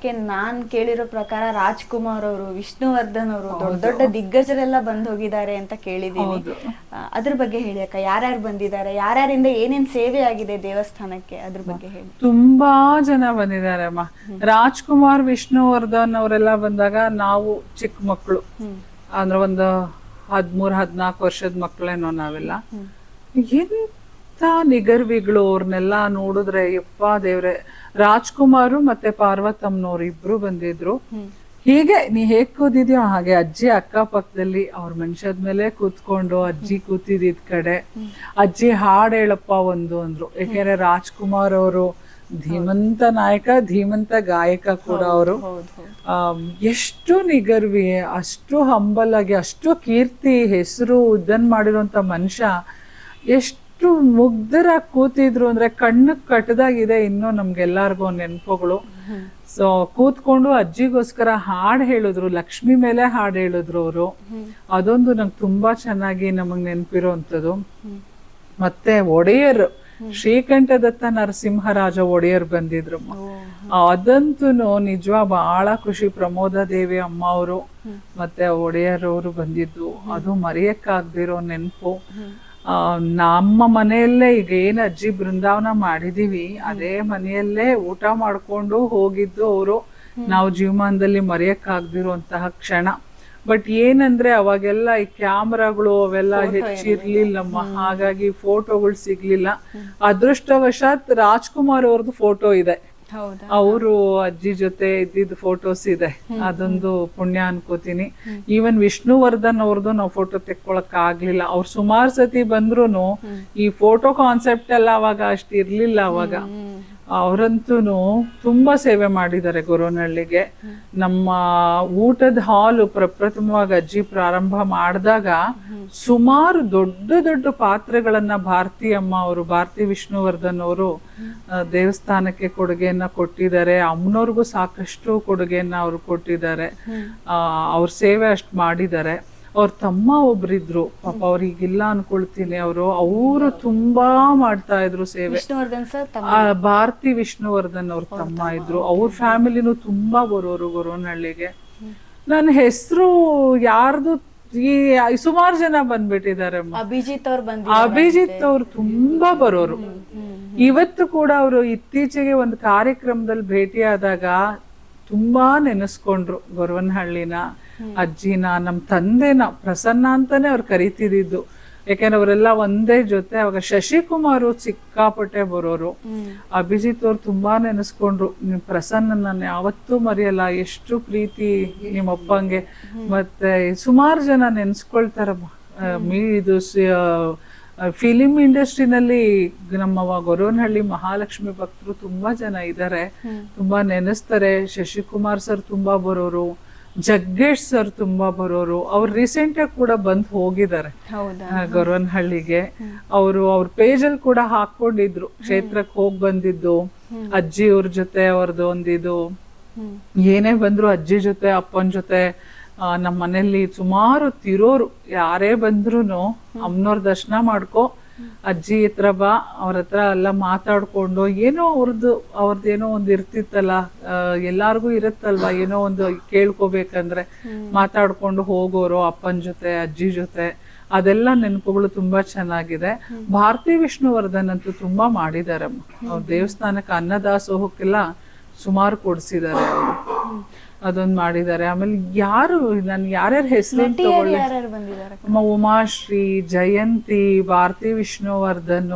ದೇವಸ್ಥಾನಕ್ಕೆ ನಾನ್ ಕೇಳಿರೋ ಪ್ರಕಾರ ರಾಜ್ಕುಮಾರ್ ಅವರು, ವಿಷ್ಣುವರ್ಧನ್ ಅವರು, ದೊಡ್ಡ ದೊಡ್ಡ ದಿಗ್ಗಜರೆಲ್ಲ ಬಂದ್ ಹೋಗಿದ್ದಾರೆ ಅಂತ ಕೇಳಿದೀನಿ. ಅದ್ರ ಬಗ್ಗೆ ಹೇಳಿ ಅಕ್ಕ, ಯಾರ್ಯಾರು ಬಂದಿದ್ದಾರೆ, ಯಾರ್ಯಾರಿಂದ ಏನೇನ್ ಸೇವೆ ಆಗಿದೆ ದೇವಸ್ಥಾನಕ್ಕೆ, ಅದ್ರ ಬಗ್ಗೆ ಹೇಳಿ. ತುಂಬಾ ಜನ ಬಂದಿದ್ದಾರೆ ಅಮ್ಮ. ರಾಜ್ಕುಮಾರ್, ವಿಷ್ಣುವರ್ಧನ್ ಅವರೆಲ್ಲ ಬಂದಾಗ ನಾವು ಚಿಕ್ಕ ಮಕ್ಕಳು, ಅಂದ್ರೆ ಒಂದು 13-14 ವರ್ಷದ ಮಕ್ಕಳೇನೋ ನಾವೆಲ್ಲ. ಎಂತ ನಿಗರ್ವಿಗಳು, ಅವ್ರನ್ನೆಲ್ಲ ನೋಡಿದ್ರೆ ಯಪ್ಪ ದೇವ್ರೆ. ರಾಜ್ಕುಮಾರು ಮತ್ತೆ ಪಾರ್ವತಮ್ಮನವ್ರು ಇಬ್ರು ಬಂದಿದ್ರು. ಹೀಗೆ ನೀ ಹೇಗ್ ಕೂತಿದ್ಯೋ ಹಾಗೆ ಅಜ್ಜಿ ಅಕ್ಕಪಕ್ಕದಲ್ಲಿ ಅವ್ರ ಮನುಷ್ಯದ ಮೇಲೆ ಕೂತ್ಕೊಂಡು, ಅಜ್ಜಿ ಕೂತಿದ್ದ ಕಡೆ ಅಜ್ಜಿ ಹಾಡ್ ಹೇಳಪ್ಪ ಒಂದು ಅಂದ್ರು. ಯಾಕೆಂದ್ರೆ ರಾಜ್ಕುಮಾರ್ ಅವರು ಧೀಮಂತ ನಾಯಕ, ಧೀಮಂತ ಗಾಯಕ ಕೂಡ ಅವರು. ಎಷ್ಟು ನಿಗರ್ವಿ, ಅಷ್ಟು ಹಂಬಲ್ ಆಗಿ, ಅಷ್ಟು ಕೀರ್ತಿ ಹೆಸರು ಇದನ್ ಮಾಡಿರುವಂತ ಮನುಷ್ಯ ಎಷ್ಟು ಮುಗ್ಧರಾಗಿ ಕೂತಿದ್ರು ಅಂದ್ರೆ ಕಣ್ಣು ಕಟ್ಟದಾಗಿದೆ. ಇನ್ನೂ ನಮ್ಗೆಲ್ಲಾರ್ಗು ನೆನಪುಗಳು. ಸೊ ಕೂತ್ಕೊಂಡು ಅಜ್ಜಿಗೋಸ್ಕರ ಹಾಡ್ ಹೇಳಿದ್ರು, ಲಕ್ಷ್ಮಿ ಮೇಲೆ ಹಾಡ್ ಹೇಳಿದ್ರು ಅವರು. ಅದೊಂದು ನಂಗೆ ತುಂಬಾ ಚೆನ್ನಾಗಿ ನಮಗ್ ನೆನಪಿರೋಂಥದ್ದು. ಮತ್ತೆ ಒಡೆಯರ್, ಶ್ರೀಕಂಠದತ್ತ ನರಸಿಂಹರಾಜ ಒಡೆಯರ್ ಬಂದಿದ್ರು. ಅದಂತೂ ನಿಜವಾ ಬಹಳ ಖುಷಿ. ಪ್ರಮೋದ ದೇವಿ ಅಮ್ಮ ಅವರು ಮತ್ತೆ ಒಡೆಯರ್ ಅವರು ಬಂದಿದ್ದು, ಅದು ಮರೆಯಕ್ಕಾಗ್ದಿರೋ ನೆನಪು. ನಮ್ಮ ಮನೆಯಲ್ಲೇ ಈಗ ಏನ್ ಅಜ್ಜಿ ಬೃಂದಾವನ ಮಾಡಿದೀವಿ, ಅದೇ ಮನೆಯಲ್ಲೇ ಊಟ ಮಾಡ್ಕೊಂಡು ಹೋಗಿದ್ದು ಅವರು. ನಾವು ಜೀವಮಾನದಲ್ಲಿ ಮರೆಯಕ್ಕಾಗ್ದಿರುವಂತಹ ಕ್ಷಣ. ಬಟ್ ಏನಂದ್ರೆ ಅವಾಗೆಲ್ಲ ಈ ಕ್ಯಾಮ್ರಾಗಳು ಅವೆಲ್ಲ ಹೆಚ್ಚಿರ್ಲಿಲ್ಲಮ್ಮ, ಹಾಗಾಗಿ ಫೋಟೋಗಳು ಸಿಗ್ಲಿಲ್ಲ. ಅದೃಷ್ಟವಶಾತ್ ರಾಜ್ಕುಮಾರ್ ಅವ್ರದ್ದು ಫೋಟೋ ಇದೆ, ಅವರು ಅಜ್ಜಿ ಜೊತೆ ಇದ್ದಿದ್ದು ಫೋಟೋಸ್ ಇದೆ. ಅದೊಂದು ಪುಣ್ಯ ಅನ್ಕೋತೀನಿ. ಈವನ್ ವಿಷ್ಣುವರ್ಧನ್ ಅವ್ರದ್ದು ನಾವು ಫೋಟೋ ತೆಕ್ಕೊಳಕ್ ಆಗ್ಲಿಲ್ಲ. ಅವ್ರು ಸುಮಾರು ಸತಿ ಬಂದ್ರುನು ಈ ಫೋಟೋ ಕಾನ್ಸೆಪ್ಟ್ ಎಲ್ಲ ಅವಾಗ ಅಷ್ಟು ಇರ್ಲಿಲ್ಲ. ಅವಾಗ ಅವರಂತೂ ತುಂಬಾ ಸೇವೆ ಮಾಡಿದ್ದಾರೆ ಗೊರವನಹಳ್ಳಿಗೆ. ನಮ್ಮ ಊಟದ ಹಾಲು ಪ್ರಪ್ರಥಮವಾಗಿ ಅಜ್ಜಿ ಪ್ರಾರಂಭ ಮಾಡಿದಾಗ ಸುಮಾರು ದೊಡ್ಡ ದೊಡ್ಡ ಪಾತ್ರೆಗಳನ್ನ ಭಾರತಿ ಅಮ್ಮ ಅವರು, ಭಾರತಿ ವಿಷ್ಣುವರ್ಧನ್ ಅವರು ದೇವಸ್ಥಾನಕ್ಕೆ ಕೊಡುಗೆಯನ್ನ ಕೊಟ್ಟಿದ್ದಾರೆ. ಅಮ್ಮನವ್ರಿಗೂ ಸಾಕಷ್ಟು ಕೊಡುಗೆಯನ್ನ ಅವರು ಕೊಟ್ಟಿದ್ದಾರೆ. ಅವ್ರ ಸೇವೆ ಅಷ್ಟು ಮಾಡಿದ್ದಾರೆ. ಅವ್ರ ತಮ್ಮ ಒಬ್ರಿದ್ರು, ಪಾಪ ಅವ್ರಿಗಿಲ್ಲ ಅನ್ಕೊಳ್ತೀನಿ. ಅವರು ತುಂಬಾ ಮಾಡ್ತಾ ಇದ್ರು ಸೇವೆ. ಭಾರತಿ ವಿಷ್ಣುವರ್ಧನ್ ಅವ್ರ ತಮ್ಮ ಇದ್ರು. ಅವ್ರ ಫ್ಯಾಮಿಲಿನೂ ತುಂಬಾ ಬರೋರು ಗೊರವನಹಳ್ಳಿಗೆ. ನನ್ನ ಹೆಸರು ಯಾರ್ದು ಸುಮಾರು ಜನ ಬಂದ್ಬಿಟ್ಟಿದ್ದಾರೆ. ಅಭಿಜಿತ್ ಅವ್ರು ತುಂಬಾ ಬರೋರು. ಇವತ್ತು ಕೂಡ ಅವರು ಇತ್ತೀಚೆಗೆ ಒಂದು ಕಾರ್ಯಕ್ರಮದಲ್ಲಿ ಭೇಟಿಯಾದಾಗ ತುಂಬಾ ನೆನೆಸ್ಕೊಂಡ್ರು ಗೊರವನಹಳ್ಳಿನ, ಅಜ್ಜಿನ, ನಮ್ ತಂದೆನ. ಪ್ರಸನ್ನ ಅಂತಾನೆ ಅವ್ರು ಕರಿತಿದ್ದು. ಯಾಕೆಂದ್ರೆ ಅವರೆಲ್ಲ ಒಂದೇ ಜೊತೆ. ಅವಾಗ ಶಶಿಕುಮಾರ್ ಸಿಕ್ಕಾಪಟ್ಟೆ ಬರೋರು. ಅಭಿಜಿತ್ ಅವ್ರು ತುಂಬಾ ನೆನೆಸ್ಕೊಂಡ್ರು. ಪ್ರಸನ್ನ ನಾನು ಯಾವತ್ತೂ ಮರೆಯಲ್ಲ, ಎಷ್ಟು ಪ್ರೀತಿ ನಿಮ್ಮಪ್ಪಂಗೆ. ಮತ್ತೆ ಸುಮಾರು ಜನ ನೆನ್ಸ್ಕೊಳ್ತಾರಮ್ಮ. ಇದು ಫಿಲಿಂ ಇಂಡಸ್ಟ್ರಿನಲ್ಲಿ ನಮ್ಮ ಗೊರವನಹಳ್ಳಿ ಮಹಾಲಕ್ಷ್ಮಿ ಭಕ್ತರು ತುಂಬಾ ಜನ ಇದ್ದಾರೆ, ತುಂಬಾ ನೆನೆಸ್ತಾರೆ. ಶಶಿಕುಮಾರ್ ಸರ್ ತುಂಬಾ ಬರೋರು, ಜಗ್ಗೇಶ್ ಸರ್ ತುಂಬಾ ಬರೋರು. ಅವ್ರು ರೀಸೆಂಟ್ ಆಗಿ ಕೂಡ ಬಂದ್ ಹೋಗಿದ್ದಾರೆ ಗೊರವನಹಳ್ಳಿಗೆ. ಅವ್ರ ಪೇಜ್ ಅಲ್ಲಿ ಕೂಡ ಹಾಕೊಂಡಿದ್ರು, ಕ್ಷೇತ್ರಕ್ಕೆ ಹೋಗಿ ಬಂದಿದ್ದು, ಅಜ್ಜಿ ಅವ್ರ ಜೊತೆ ಅವ್ರದ್ದು ಒಂದಿದು. ಏನೇ ಬಂದ್ರು ಅಜ್ಜಿ ಜೊತೆ ಅಪ್ಪನ ಜೊತೆ. ನಮ್ಮ ಮನೇಲಿ ಸುಮಾರು ತಿರೋರು, ಯಾರೇ ಬಂದ್ರುನು ಅಮ್ಮನವ್ರ ದರ್ಶನ ಮಾಡ್ಕೊ, ಅಜ್ಜಿ ಹತ್ರ ಬಾ, ಅವ್ರ ಹತ್ರ ಎಲ್ಲ ಮಾತಾಡ್ಕೊಂಡು, ಏನೋ ಅವ್ರದ್ದೇನೋ ಒಂದು ಇರ್ತಿತ್ತಲ್ಲ, ಎಲ್ಲಾರ್ಗು ಇರುತ್ತಲ್ವಾ ಏನೋ ಒಂದು ಕೇಳ್ಕೋಬೇಕಂದ್ರೆ ಮಾತಾಡ್ಕೊಂಡು ಹೋಗೋರು ಅಪ್ಪನ ಜೊತೆ ಅಜ್ಜಿ ಜೊತೆ. ಅದೆಲ್ಲ ನೆನಪುಗಳು ತುಂಬಾ ಚೆನ್ನಾಗಿದೆ. ಭಾರತಿ ವಿಷ್ಣುವರ್ಧನ್ ಅಂತೂ ತುಂಬಾ ಮಾಡಿದ್ದಾರೆ. ಅವ್ರ ದೇವಸ್ಥಾನಕ್ಕೆ ಅನ್ನದಾಸೋಹಕ್ಕೆಲ್ಲ ಸುಮಾರು ಕೊಡ್ಸಿದ್ದಾರೆ ಅವರು. ಅದೊಂದು ಮಾಡಿದ್ದಾರೆ. ಆಮೇಲೆ ನನ್ ಯಾರ್ಯಾರ ಹೆಸರು ತಗೊಳ್ಳಿ, ಉಮಾಶ್ರೀ, ಜಯಂತಿ, ಭಾರತಿ ವಿಷ್ಣುವರ್ಧನ್,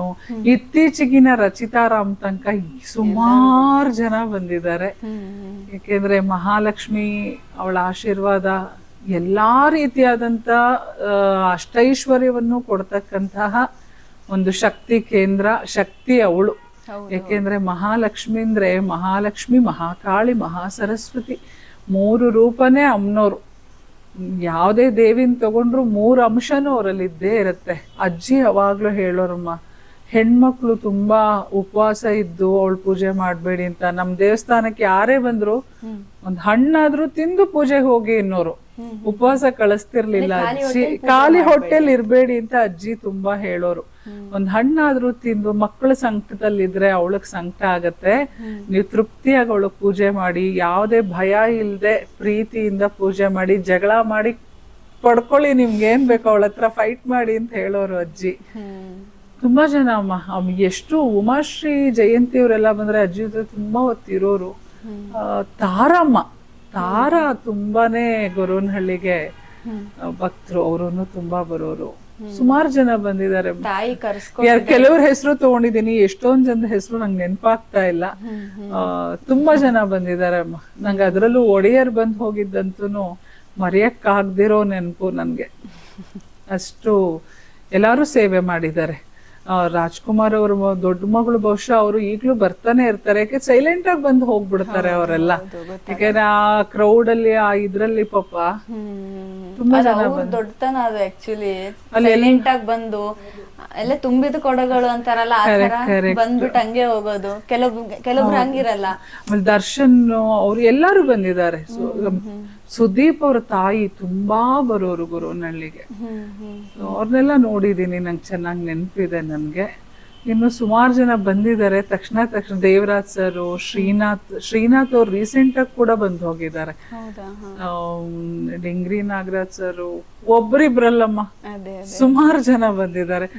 ಇತ್ತೀಚೆಗಿನ ರಚಿತಾರಾಮ್ ತನಕ ಸುಮಾರು ಜನ ಬಂದಿದ್ದಾರೆ. ಯಾಕೆಂದ್ರೆ ಮಹಾಲಕ್ಷ್ಮಿ ಅವಳ ಆಶೀರ್ವಾದ ಎಲ್ಲಾ ರೀತಿಯಾದಂತ ಅಷ್ಟೈಶ್ವರ್ಯವನ್ನು ಕೊಡ್ತಕ್ಕಂತಹ ಒಂದು ಶಕ್ತಿ ಕೇಂದ್ರ, ಶಕ್ತಿ ಅವಳು. ಯಾಕೆಂದ್ರೆ ಮಹಾಲಕ್ಷ್ಮಿ ಅಂದ್ರೆ ಮಹಾಲಕ್ಷ್ಮಿ, ಮಹಾಕಾಳಿ, ಮಹಾಸರಸ್ವತಿ, 3 ರೂಪನೇ ಅಮ್ಮನವ್ರು. ಯಾವುದೇ ದೇವಿನ ತಗೊಂಡ್ರು 3 ಅಂಶನೂ ಅವರಲ್ಲಿ ಇದ್ದೇ ಇರುತ್ತೆ. ಅಜ್ಜಿ ಯಾವಾಗ್ಲೂ ಹೇಳೋರಮ್ಮ, ಹೆಣ್ಮಕ್ಳು ತುಂಬಾ ಉಪವಾಸ ಇದ್ದು ಅವಳು ಪೂಜೆ ಮಾಡ್ಬೇಡಿ ಅಂತ. ನಮ್ ದೇವಸ್ಥಾನಕ್ಕೆ ಯಾರೇ ಬಂದ್ರು ಒಂದ್ ಹಣ್ಣಾದ್ರೂ ತಿಂದು ಪೂಜೆಗೆ ಹೋಗಿ ಇನ್ನೋರು, ಉಪವಾಸ ಕಳಿಸ್ತಿರ್ಲಿಲ್ಲ ಅಜ್ಜಿ. ಖಾಲಿ ಹೊಟ್ಟೆಲ್ ಇರ್ಬೇಡಿ ಅಂತ ಅಜ್ಜಿ ತುಂಬಾ ಹೇಳೋರು. ಒಂದ್ ಹಣ್ಣಾದ್ರೂ ತಿಂದು, ಮಕ್ಕಳ ಸಂಕಟದಲ್ಲಿದ್ರೆ ಅವಳಗ್ ಸಂಕಟ ಆಗತ್ತೆ, ನೀವು ತೃಪ್ತಿಯಾಗಿ ಅವಳಗ್ ಪೂಜೆ ಮಾಡಿ, ಯಾವ್ದೇ ಭಯ ಇಲ್ದೆ ಪ್ರೀತಿಯಿಂದ ಪೂಜೆ ಮಾಡಿ, ಜಗಳ ಮಾಡಿ ಪಡ್ಕೊಳ್ಳಿ, ನಿಮ್ಗೆ ಏನ್ ಬೇಕೋ ಅವಳ ಹತ್ರ ಫೈಟ್ ಮಾಡಿ ಅಂತ ಹೇಳೋರು ಅಜ್ಜಿ. ತುಂಬಾ ಜನ ಅಮ್ಮ ಎಷ್ಟು ಉಮಾಶ್ರೀ ಜಯಂತಿ ಅವರೆಲ್ಲ ಬಂದ್ರೆ ಅಜ್ಜಿ ಜೊತೆ ತುಂಬಾ ಹೊತ್ತಿರೋರು. ತಾರಾ ತುಂಬಾನೇ ಗೊರವನಹಳ್ಳಿಗೆ ಭಕ್ತರು, ಅವರನ್ನು ತುಂಬಾ ಬರೋರು. ಸುಮಾರು ಜನ ಬಂದಿದ್ದಾರೆ. ಕೆಲವ್ರ ಹೆಸರು ತಗೊಂಡಿದೀನಿ, ಎಷ್ಟೊಂದ್ ಜನದ ಹೆಸರು ನಂಗೆ ನೆನಪಾಗ್ತಾ ಇಲ್ಲ. ತುಂಬಾ ಜನ ಬಂದಿದ್ದಾರೆ ಅಮ್ಮ. ನಂಗೆ ಅದ್ರಲ್ಲೂ ಒಡೆಯರ್ ಬಂದ್ ಹೋಗಿದ್ದಂತೂ ಮರೆಯಕ್ ಆಗ್ದಿರೋ ನೆನಪು ನನ್ಗೆ. ಅಷ್ಟು ಎಲ್ಲಾರು ಸೇವೆ ಮಾಡಿದ್ದಾರೆ. ರಾಜ್ಕುಮಾರ್ ಅವ್ರ ದೊಡ್ಡ ಮಗಳು ಬಹುಶಃ ಅವರು ಈಗ್ಲೂ ಬರ್ತಾನೆ ಇರ್ತಾರೆ, ಯಾಕೆ ಸೈಲೆಂಟ್ ಆಗಿ ಬಂದು ಹೋಗ್ಬಿಡ್ತಾರೆ ಅವರೆಲ್ಲ. ಯಾಕಂದ್ರೆ ಆ ಕ್ರೌಡ್ ಅಲ್ಲಿ ಆ ಇದ್ರಲ್ಲಿ ಪಾಪ ತುಂಬಾ ಜನ ದೊಡ್ಡತನ ಅದು ಆಕ್ಚುಲಿ. ಸೈಲೆಂಟ್ ಆಗಿ ಬಂದು ಎಲ್ಲ ತುಂಬಿದ ಕೊಡಗಳು ಅಂತಾರಲ್ಲ, ಆ ತರ ಬಂದ್ಬಿಟ್ಟು ಹಂಗೆ ಹೋಗೋದು. ಕೆಲವೊಬ್ರು ಹಂಗಿರಲ್ಲ. ಆಮೇಲೆ ದರ್ಶನ್ ಅವ್ರು ಎಲ್ಲಾರು ಬಂದಿದ್ದಾರೆ. ಸುದೀಪ್ ಅವ್ರ ತಾಯಿ ತುಂಬಾ ಬರೋರು ಗೊರವನಹಳ್ಳಿಗೆ. ಅವ್ರನ್ನೆಲ್ಲ ನೋಡಿದೀನಿ, ನಂಗೆ ಚೆನ್ನಾಗಿ ನೆನಪಿದೆ ನನ್ಗೆ. ಇನ್ನು ಸುಮಾರು ಜನ ಬಂದಿದ್ದಾರೆ. ತಕ್ಷಣ ದೇವರಾಜ್ ಸರ್, ಶ್ರೀನಾಥ್ ಅವ್ರು ರೀಸೆಂಟ್ ಆಗಿ ಕೂಡ ಬಂದು ಹೋಗಿದ್ದಾರೆ. ಡಿಂಗ್ರಿ ನಾಗರಾಜ್ ಸರ್, ಒಬ್ರಿಬ್ರಲ್ಲಮ್ಮ ಸುಮಾರು ಜನ ಬಂದಿದ್ದಾರೆ.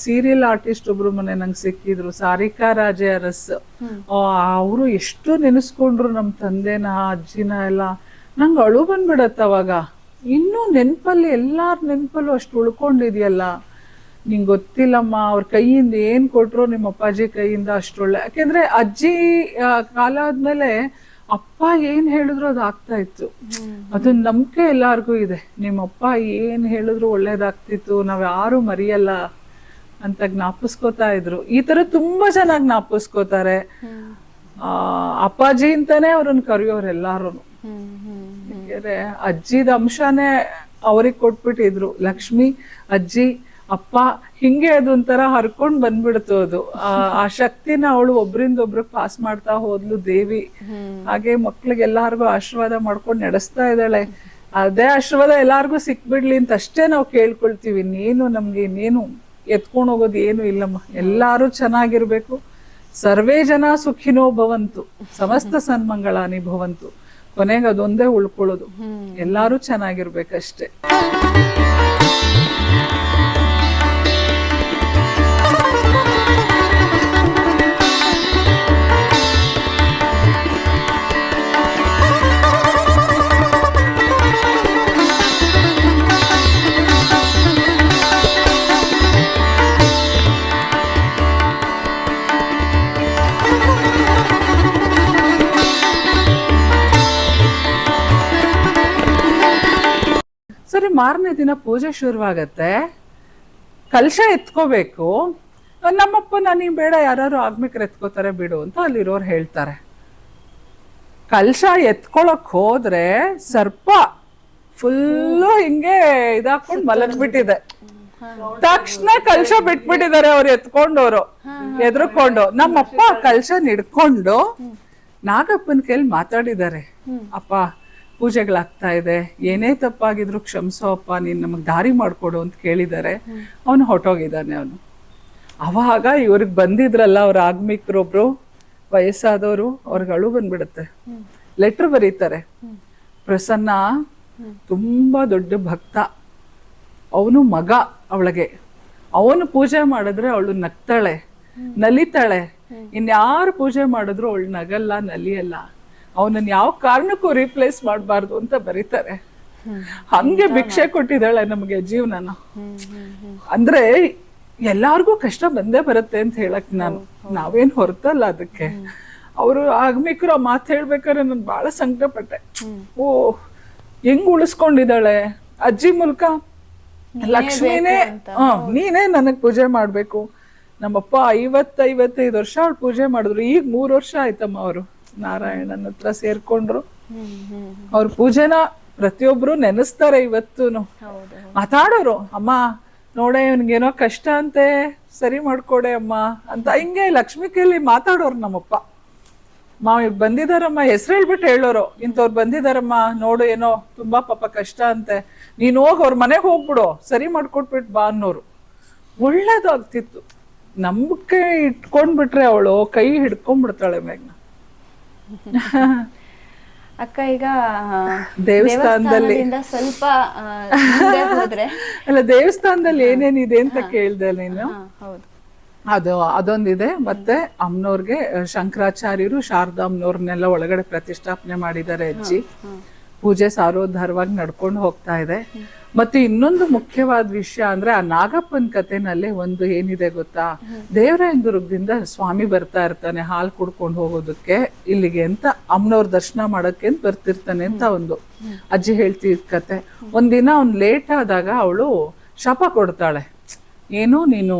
ಸೀರಿಯಲ್ ಆರ್ಟಿಸ್ಟ್ ಒಬ್ರು ಮೊನ್ನೆ ನಂಗೆ ಸಿಕ್ಕಿದ್ರು, ಸಾರಿಕಾ ರಾಜೆ ಅರಸ್. ಅವರು ಎಷ್ಟು ನೆನೆಸ್ಕೊಂಡ್ರು ನಮ್ ತಂದೆನ ಅಜ್ಜಿನ ಎಲ್ಲ. ನಂಗೆ ಅಳು ಬಂದ್ಬಿಡತ್ತ ಅವಾಗ. ಇನ್ನೂ ನೆನ್ಪಲ್ಲಿ ಎಲ್ಲಾರ ನೆನ್ಪಲ್ಲೂ ಅಷ್ಟು ಉಳ್ಕೊಂಡಿದ್ಯಲ್ಲ. ನಿಂಗೆ ಗೊತ್ತಿಲ್ಲಮ್ಮ, ಅವ್ರ ಕೈಯಿಂದ ಏನ್ ಕೊಟ್ರು ನಿಮ್ಮ ಅಪ್ಪಾಜಿ ಕೈಯಿಂದ ಅಷ್ಟೊಳ್ಳೆ. ಯಾಕೆಂದ್ರೆ ಅಜ್ಜಿ ಕಾಲ ಆದ್ಮೇಲೆ ಅಪ್ಪ ಏನ್ ಹೇಳಿದ್ರು ಅದು ಆಗ್ತಾ ಇತ್ತು. ಅದನ್ನ ನಂಬಿಕೆ ಎಲ್ಲಾರ್ಗೂ ಇದೆ. ನಿಮ್ಮಪ್ಪ ಏನ್ ಹೇಳಿದ್ರು ಒಳ್ಳೇದಾಗ್ತಿತ್ತು, ನಾವ್ ಯಾರು ಮರಿಯಲ್ಲ ಅಂತ ಜ್ಞಾಪಿಸ್ಕೋತಾ ಇದ್ರು. ಈ ತರ ತುಂಬಾ ಚೆನ್ನಾಗಿ ಜ್ಞಾಪಿಸ್ಕೋತಾರೆ. ಅಪ್ಪಾಜಿ ಅಂತಾನೆ ಅವ್ರನ್ನ ಕರೆಯೋರು ಎಲ್ಲಾರು. ಅಜ್ಜಿದ ಅಂಶನೇ ಅವ್ರಿಗೆ ಕೊಟ್ಬಿಟ್ಟಿದ್ರು. ಲಕ್ಷ್ಮಿ, ಅಜ್ಜಿ, ಅಪ್ಪ, ಹಿಂಗೆ ಅದೊಂಥರ ಹರ್ಕೊಂಡ್ ಬಂದ್ಬಿಡ್ತು ಅದು. ಆ ಶಕ್ತಿನ ಅವಳು ಒಬ್ರಿಂದ ಒಬ್ರಿಗೆ ಪಾಸ್ ಮಾಡ್ತಾ ಹೋದ್ಲು ದೇವಿ. ಹಾಗೆ ಮಕ್ಳಿಗೆ ಎಲ್ಲಾರ್ಗು ಆಶೀರ್ವಾದ ಮಾಡ್ಕೊಂಡು ನಡೆಸ್ತಾ ಇದ್ದಾಳೆ. ಅದೇ ಆಶೀರ್ವಾದ ಎಲ್ಲಾರ್ಗು ಸಿಕ್ಬಿಡ್ಲಿ ಅಂತ ಅಷ್ಟೇ ನಾವು ಕೇಳ್ಕೊಳ್ತೀವಿ. ನಮ್ಗೆ ಇನ್ನೇನು ಎತ್ಕೊಂಡು ಹೋಗೋದು ಏನು ಇಲ್ಲಮ್ಮ. ಎಲ್ಲಾರು ಚೆನ್ನಾಗಿರ್ಬೇಕು. ಸರ್ವೇ ಜನ ಸುಖಿನೋ ಭವಂತು, ಸಮಸ್ತ ಸನ್ಮಂಗಳಾನಿ ಭವಂತು. ಕೊನೆಗೆ ಅದೊಂದೇ ಉಳ್ಕೊಳ್ಳೋದು. ಎಲ್ಲಾರು ಚೆನ್ನಾಗಿರ್ಬೇಕಷ್ಟೇ. ಸರಿ, ಮಾರನೇ ದಿನ ಪೂಜೆ ಶುರುವಾಗತ್ತೆ. ಕಲಶ ಎತ್ಕೋಬೇಕು. ನಮ್ಮಪ್ಪ ನನಗೆ ಬೇಡ, ಯಾರು ಆಗ್ಬೇಕ್ರೆ ಎತ್ಕೋತಾರೆ ಬಿಡು ಅಂತ ಅಲ್ಲಿರೋರು ಹೇಳ್ತಾರೆ. ಕಲಶ ಎತ್ಕೊಳಕ್ ಹೋದ್ರೆ ಸರ್ಪ ಫುಲ್ಲು ಹಿಂಗೆ ಇದಾಕೊಂಡು ಮಲಗ್ಬಿಟ್ಟಿದೆ. ತಕ್ಷಣ ಕಲಶ ಬಿಟ್ಬಿಟ್ಟಿದ್ದಾರೆ ಅವ್ರು ಎತ್ಕೊಂಡವ್ರು, ಎದ್ರುಕೊಂಡು. ನಮ್ಮಪ್ಪ ಕಲಶ ಹಿಡ್ಕೊಂಡು ನಾಗಪ್ಪನ ಕೈಲಿ ಮಾತಾಡಿದ್ದಾರೆ. ಅಪ್ಪ, ಪೂಜೆಗಳಾಗ್ತಾ ಇದೆ, ಏನೇ ತಪ್ಪಾಗಿದ್ರು ಕ್ಷಮಿಸೋ ಅಪ್ಪ, ನೀನ್ ನಮಗ್ ದಾರಿ ಮಾಡ್ಕೊಡು ಅಂತ ಕೇಳಿದ್ದಾರೆ. ಅವನು ಹೊಟ್ಟೋಗಿದ್ದಾನೆ. ಅವನು ಅವಾಗ ಇವ್ರಿಗೆ ಬಂದಿದ್ರಲ್ಲ ಅವ್ರ ಆಗ್ಮಿಕ್ರೊಬ್ರು ವಯಸ್ಸಾದವರು, ಅವ್ರಿಗೆ ಅಳು ಬಂದ್ಬಿಡುತ್ತೆ. ಲೆಟರ್ ಬರೀತಾರೆ. ಪ್ರಸನ್ನ ತುಂಬಾ ದೊಡ್ಡ ಭಕ್ತ, ಅವನು ಮಗ ಅವಳಿಗೆ. ಅವನು ಪೂಜೆ ಮಾಡಿದ್ರೆ ಅವಳು ನಗ್ತಾಳೆ, ನಲಿತಾಳೆ. ಇನ್ಯಾರು ಪೂಜೆ ಮಾಡಿದ್ರು ಅವಳು ನಗಲ್ಲ, ನಲಿಯಲ್ಲ. ಅವನನ್ನ ಯಾವ ಕಾರಣಕ್ಕೂ ರೀಪ್ಲೇಸ್ ಮಾಡಬಾರ್ದು ಅಂತ ಬರೀತಾರೆ. ಹಂಗೆ ಭಿಕ್ಷೆ ಕೊಟ್ಟಿದ್ದಾಳೆ ನಮಗೆ ಜೀವನನ. ಅಂದ್ರೆ ಎಲ್ಲಾರ್ಗೂ ಕಷ್ಟ ಬಂದೇ ಬರುತ್ತೆ ಅಂತ ಹೇಳಕ್ ನಾವೇನ್ ಹೊರತಲ್ಲ ಅದಕ್ಕೆ. ಅವರು ಆಗ್ಮಿಕ್ರು ಆ ಮಾತು ಹೇಳ್ಬೇಕಾದ್ರೆ ನಾನು ಬಹಳ ಸಂಕಟ ಪಟ್ಟೆ. ಓ, ಹೆಂಗ್ ಉಳಿಸ್ಕೊಂಡಿದ್ದಾಳೆ ಅಜ್ಜಿ ಮೂಲಕ. ಲಕ್ಷ್ಮಿನೇ ನೀನೇ ನನಗ್ ಪೂಜೆ ಮಾಡ್ಬೇಕು. ನಮ್ಮಪ್ಪ 55 ವರ್ಷ ಅವ್ಳು ಪೂಜೆ ಮಾಡಿದ್ರು. ಈಗ 3 ವರ್ಷ ಆಯ್ತಮ್ಮ ಅವರು ನಾರಾಯಣನ ಹತ್ರ ಸೇರ್ಕೊಂಡ್ರು. ಅವ್ರ ಪೂಜೆನ ಪ್ರತಿಯೊಬ್ರು ನೆನೆಸ್ತಾರೆ ಇವತ್ತೂನು. ಮಾತಾಡೋರು, ಅಮ್ಮ ನೋಡೆ ಇವನ್ಗೇನೋ ಕಷ್ಟ ಅಂತೆ, ಸರಿ ಮಾಡ್ಕೊಡೆ ಅಮ್ಮ ಅಂತ ಹಿಂಗೆ ಲಕ್ಷ್ಮಿ ಕೈಲಿ ಮಾತಾಡೋರು ನಮ್ಮಪ್ಪ. ಮಾವ ಬಂದಿದಾರಮ್ಮ, ಹೆಸರು ಹೇಳ್ಬಿಟ್ಟು ಹೇಳೋರು, ಇಂಥವ್ರು ಬಂದಿದಾರಮ್ಮ ನೋಡು, ಏನೋ ತುಂಬಾ ಪಾಪ ಕಷ್ಟ ಅಂತೆ, ನೀನ್ ಹೋಗಿ ಅವ್ರ ಮನೆಗೆ ಹೋಗ್ಬಿಡು, ಸರಿ ಮಾಡ್ಕೊಟ್ಬಿಟ್ಟು ಬಾ ಅನ್ನೋರು. ಒಳ್ಳೇದಾಗ್ತಿತ್ತು. ನಂಬಿಕೆ ಇಟ್ಕೊಂಡ್ಬಿಟ್ರೆ ಅವಳು ಕೈ ಹಿಡ್ಕೊಂಡ್ಬಿಡ್ತಾಳೆ ಮೇಘ್ನ. ಅಕ್ಕ ಈಗ ದೇವಸ್ಥಾನದಲ್ಲಿ ಸ್ವಲ್ಪ ಮುಂದೆ ಹೋದ್ರೆ ಅಲ್ಲ, ದೇವಸ್ಥಾನದಲ್ಲಿ ಏನೇನಿದೆ ಅಂತ ಕೇಳ್ದೆ ನೀನು. ಹೌದು, ಅದೊಂದಿದೆ. ಮತ್ತೆ ಅಮ್ಮನವ್ರಿಗೆ ಶಂಕರಾಚಾರ್ಯರು ಶಾರದಾಮ್ನವ್ರನ್ನೆಲ್ಲ ಒಳಗಡೆ ಪ್ರತಿಷ್ಠಾಪನೆ ಮಾಡಿದ್ದಾರೆ ಅಜ್ಜಿ. ಪೂಜೆ ಸಾರೋದ್ಧಾರವಾಗಿ ನಡ್ಕೊಂಡು ಹೋಗ್ತಾ ಇದೆ. ಮತ್ತೆ ಇನ್ನೊಂದು ಮುಖ್ಯವಾದ ವಿಷಯ ಅಂದ್ರೆ ಆ ನಾಗಪ್ಪನ ಕಥೆನಲ್ಲಿ ಒಂದು ಏನಿದೆ ಗೊತ್ತಾ, ದೇವರಾಯನದುರ್ಗದಿಂದ ಸ್ವಾಮಿ ಬರ್ತಾ ಇರ್ತಾನೆ ಹಾಲು ಕುಡ್ಕೊಂಡು ಹೋಗೋದಕ್ಕೆ ಇಲ್ಲಿಗೆ ಅಂತ, ಅಮ್ಮನವ್ರ ದರ್ಶನ ಮಾಡಕ್ಕೆ ಅಂತ ಬರ್ತಿರ್ತಾನೆ ಅಂತ ಒಂದು ಅಜ್ಜಿ ಹೇಳ್ತಿದ್ ಕತೆ. ಒಂದಿನ ಅವ್ನ್ ಲೇಟ್ ಆದಾಗ ಅವಳು ಶಾಪ ಕೊಡ್ತಾಳೆ, ಏನು ನೀನು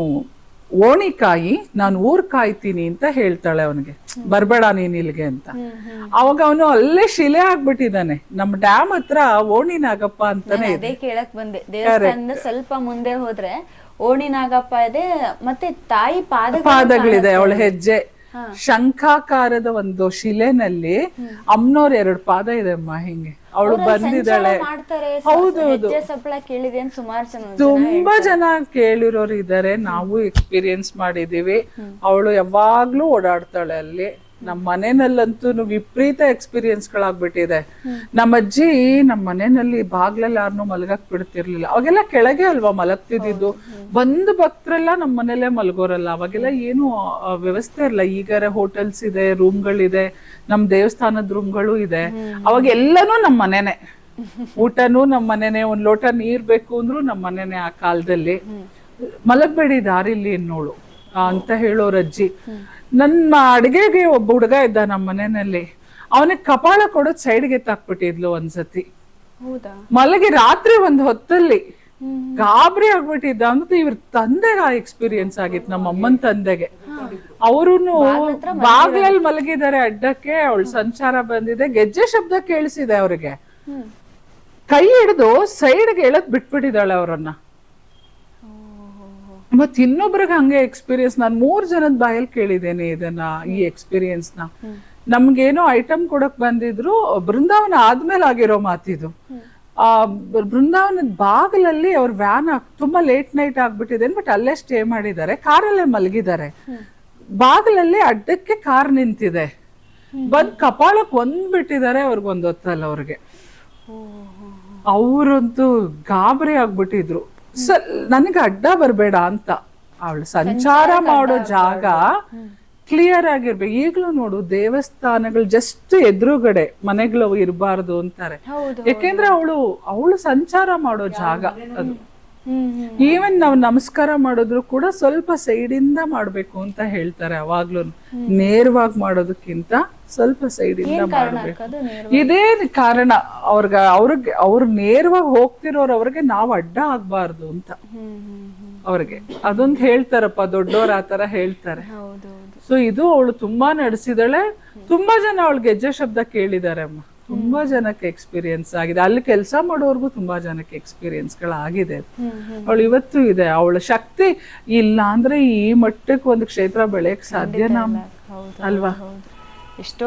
ಓಣಿ ಕಾಯಿ, ನಾನು ಊರ್ ಕಾಯ್ತೀನಿ ಅಂತ ಹೇಳ್ತಾಳೆ ಅವನಿಗೆ, ಬರ್ಬೇಡ ನೀನ್ ಇಲ್ಲಿಗೆ ಅಂತ. ಅವಾಗ ಅವನು ಅಲ್ಲೇ ಶಿಲೆ ಆಗ್ಬಿಟ್ಟಿದ್ದಾನೆ. ನಮ್ಮ ಡ್ಯಾಮ್ ಹತ್ರ ಓಣಿ ನಾಗಪ್ಪ ಅಂತಾನೆ ಇದೆ. ಅದೇ ಕೇಳಕ್ ಬಂದೆ, ದೇವಸ್ಥಾನದಿಂದ ಸ್ವಲ್ಪ ಮುಂದೆ ಹೋದ್ರೆ ಓಣಿ ನಾಗಪ್ಪ ಇದೆ, ಮತ್ತೆ ತಾಯಿ ಪಾದಗಳಿದೆ, ಅವಳ ಹೆಜ್ಜೆ ಶಂಖಾಕಾರದ ಒಂದು ಶಿಲೆನಲ್ಲಿ ಅಮ್ಮನವ್ರ 2 ಪಾದ ಇದೆ ಅಮ್ಮ. ಹಿಂಗೆ ಅವಳು ಬಂದಿದ್ದಾಳೆ. ಹೌದು, ತುಂಬಾ ಜನ ಕೇಳಿರೋರು ಇದಾರೆ, ನಾವು ಎಕ್ಸ್ಪೀರಿಯನ್ಸ್ ಮಾಡಿದೀವಿ. ಅವಳು ಯಾವಾಗ್ಲೂ ಓಡಾಡ್ತಾಳೆ ಅಲ್ಲಿ. ನಮ್ಮ ಮನೆಯಲ್ಲಂತೂ ವಿಪರೀತ ಎಕ್ಸ್ಪೀರಿಯನ್ಸ್ ಗಳಾಗ್ಬಿಟ್ಟಿದೆ. ನಮ್ಮ ಅಜ್ಜಿ ನಮ್ಮ ಮನೆಯಲ್ಲಿ ಬಾಗ್ಲಲ್ಲಿ ಯಾರನ್ನೂ ಮಲಗಕ್ ಬಿಡ್ತಿರ್ಲಿಲ್ಲ. ಅವಾಗೆಲ್ಲ ಕೆಳಗೆ ಅಲ್ವಾ ಮಲಗ್ತಿದ್ದು. ಬಂದು ಭಕ್ತರೆಲ್ಲ ನಮ್ಮ ಮನೇಲೆ ಮಲ್ಗೋರಲ್ಲ. ಅವಾಗೆಲ್ಲ ಏನು ವ್ಯವಸ್ಥೆ ಇರಲ್ಲ. ಈಗಾರೆ ಹೋಟೆಲ್ಸ್ ಇದೆ, ರೂಮ್ಗಳಿದೆ, ನಮ್ ದೇವಸ್ಥಾನದ ರೂಮ್ಗಳು ಇದೆ. ಅವಾಗ ಎಲ್ಲನೂ ನಮ್ಮ ಮನೆನೆ, ಊಟನೂ ನಮ್ಮ ಮನೆನೆ, ಒಂದ್ ಲೋಟ ನೀರ್ ಬೇಕು ಅಂದ್ರು ನಮ್ಮ ಮನೆನೆ. ಆ ಕಾಲದಲ್ಲಿ ಮಲಗ್ಬೇಡಿ ದಾರಿಲಿ ಅನ್ನೋಳು ಅಂತ ಹೇಳೋರ್ ಅಜ್ಜಿ. ನನ್ನ ಅಡಿಗೆಗೆ ಒಬ್ಬ ಹುಡುಗ ಇದ್ದ ನಮ್ಮ ಮನೆಯಲ್ಲಿ, ಅವನಿಗೆ ಕಪಾಳ ಕೊಡೋದ್ ಸೈಡ್ಗೆ ತಾಕ್ಬಿಟ್ಟಿದ್ಲು ಒಂದ್ಸತಿ. ಮಲಗಿ ರಾತ್ರಿ ಒಂದ್ ಹೊತ್ತಲ್ಲಿ ಗಾಬರಿ ಆಗ್ಬಿಟ್ಟಿದ್ದ ಅಂತ. ಇವ್ರ ತಂದೆಗೆ ಆ ಎಕ್ಸ್ಪೀರಿಯನ್ಸ್ ಆಗಿತ್ತು, ನಮ್ಮ ಅಮ್ಮನ ತಂದೆಗೆ. ಅವರುನು ಬಾಗ್ಲಲ್ಲಿ ಮಲಗಿದ್ದಾರೆ ಅಡ್ಡಕ್ಕೆ, ಅವಳು ಸಂಚಾರ ಬಂದಿದೆ, ಗೆಜ್ಜೆ ಶಬ್ದ ಕೇಳಿಸಿದೆ ಅವ್ರಿಗೆ. ಕೈ ಹಿಡಿದು ಸೈಡ್ಗೆ ಎಳದ್ ಬಿಟ್ಬಿಟ್ಟಿದ್ದಾಳೆ ಅವ್ರನ್ನ. ಮತ್ ಇನ್ನೊಬ್ರಿಗೆ ಹಂಗೆ ಎಕ್ಸ್ಪೀರಿಯನ್ಸ್ ನಾನು 3 ಜನದ ಬಾಯಲ್ಲಿ ಕೇಳಿದ್ದೇನೆ ಇದನ್ನ, ಈ ಎಕ್ಸ್ಪೀರಿಯನ್ಸ್ ನ. ನಮ್ಗೇನೋ ಐಟಮ್ ಕೊಡಕ್ ಬಂದಿದ್ರು, ಬೃಂದಾವನ ಆದ್ಮೇಲೆ ಆಗಿರೋ ಮಾತಿದು. ಆ ಬೃಂದಾವನದ ಬಾಗಿಲಲ್ಲಿ ಅವ್ರ ವ್ಯಾನ್ ತುಂಬಾ ಲೇಟ್ ನೈಟ್ ಆಗ್ಬಿಟ್ಟಿದೆ, ಬಟ್ ಅಲ್ಲೇ ಸ್ಟೇ ಮಾಡಿದ್ದಾರೆ, ಕಾರಲ್ಲೇ ಮಲಗಿದ್ದಾರೆ. ಬಾಗಿಲಲ್ಲಿ ಅಡ್ಡಕ್ಕೆ ಕಾರ್ ನಿಂತಿದೆ, ಬಂದ್ ಕಪಾಳಕ್ ಬಿಟ್ಟಿದ್ದಾರೆ ಅವ್ರಿಗೊಂದ್ ಹೊತ್ತಲ್ಲ ಅವ್ರಿಗೆ. ಅವ್ರಂತೂ ಗಾಬರಿ ಆಗ್ಬಿಟ್ಟಿದ್ರು. ನನಗೆ ಅಡ್ಡ ಬರ್ಬೇಡ ಅಂತ. ಅವಳು ಸಂಚಾರ ಮಾಡೋ ಜಾಗ ಕ್ಲಿಯರ್ ಆಗಿರ್ಬೇಕು. ಈಗ್ಲೂ ನೋಡು, ದೇವಸ್ಥಾನಗಳು ಜಸ್ಟ್ ಎದುರುಗಡೆ ಮನೆಗಳು ಇರಬಾರ್ದು ಅಂತಾರೆ. ಯಾಕೆಂದ್ರೆ ಅವಳು ಸಂಚಾರ ಮಾಡೋ ಜಾಗ ಅದು. ಈವನ್ ನಾವು ನಮಸ್ಕಾರ ಮಾಡಿದ್ರು ಕೂಡ ಸ್ವಲ್ಪ ಸೈಡ್ ಇಂದ ಮಾಡ್ಬೇಕು ಅಂತ ಹೇಳ್ತಾರೆ ಅವಾಗ್ಲೂ. ನೇರವಾಗಿ ಮಾಡೋದಕ್ಕಿಂತ ಸ್ವಲ್ಪ ಸೈಡ್ ಇಂದ ಮಾಡ್ಬೇಕು. ಇದೇ ಕಾರಣ ಅವ್ರು ನೇರವಾಗಿ ಹೋಗ್ತಿರೋರು ಅವ್ರಿಗೆ ನಾವು ಅಡ್ಡ ಆಗ್ಬಾರ್ದು ಅಂತ ಅವ್ರಿಗೆ ಅದೊಂದು ಹೇಳ್ತಾರಪ್ಪ ದೊಡ್ಡವ್ರ ಆತರ ಹೇಳ್ತಾರೆ. ಸೊ ಇದು ಅವಳು ತುಂಬಾ ನಡೆಸಿದಾಳೆ. ತುಂಬಾ ಜನ ಅವಳು ಗೆಜ್ಜೆ ಶಬ್ದ ಕೇಳಿದ್ದಾರೆ ಅಮ್ಮ. ತುಂಬಾ ಜನಕ್ಕೆ ಎಕ್ಸ್ಪೀರಿಯನ್ಸ್ ಆಗಿದೆ. ಅಲ್ಲಿ ಕೆಲಸ ಮಾಡೋರ್ಗು ತುಂಬಾ ಜನಕ್ಕೆ ಎಕ್ಸ್ಪೀರಿಯನ್ಸ್ ಗಳಾಗಿದೆ. ಅವಳು ಇವತ್ತು ಇದೆ. ಅವಳ ಶಕ್ತಿ ಇಲ್ಲ ಅಂದ್ರೆ ಈ ಮಟ್ಟಕ್ಕೆ ಒಂದು ಕ್ಷೇತ್ರ ಬೆಳೆಯಕ್ ಸಾಧ್ಯನಾ ಅಲ್ವಾ? ಎಷ್ಟೋ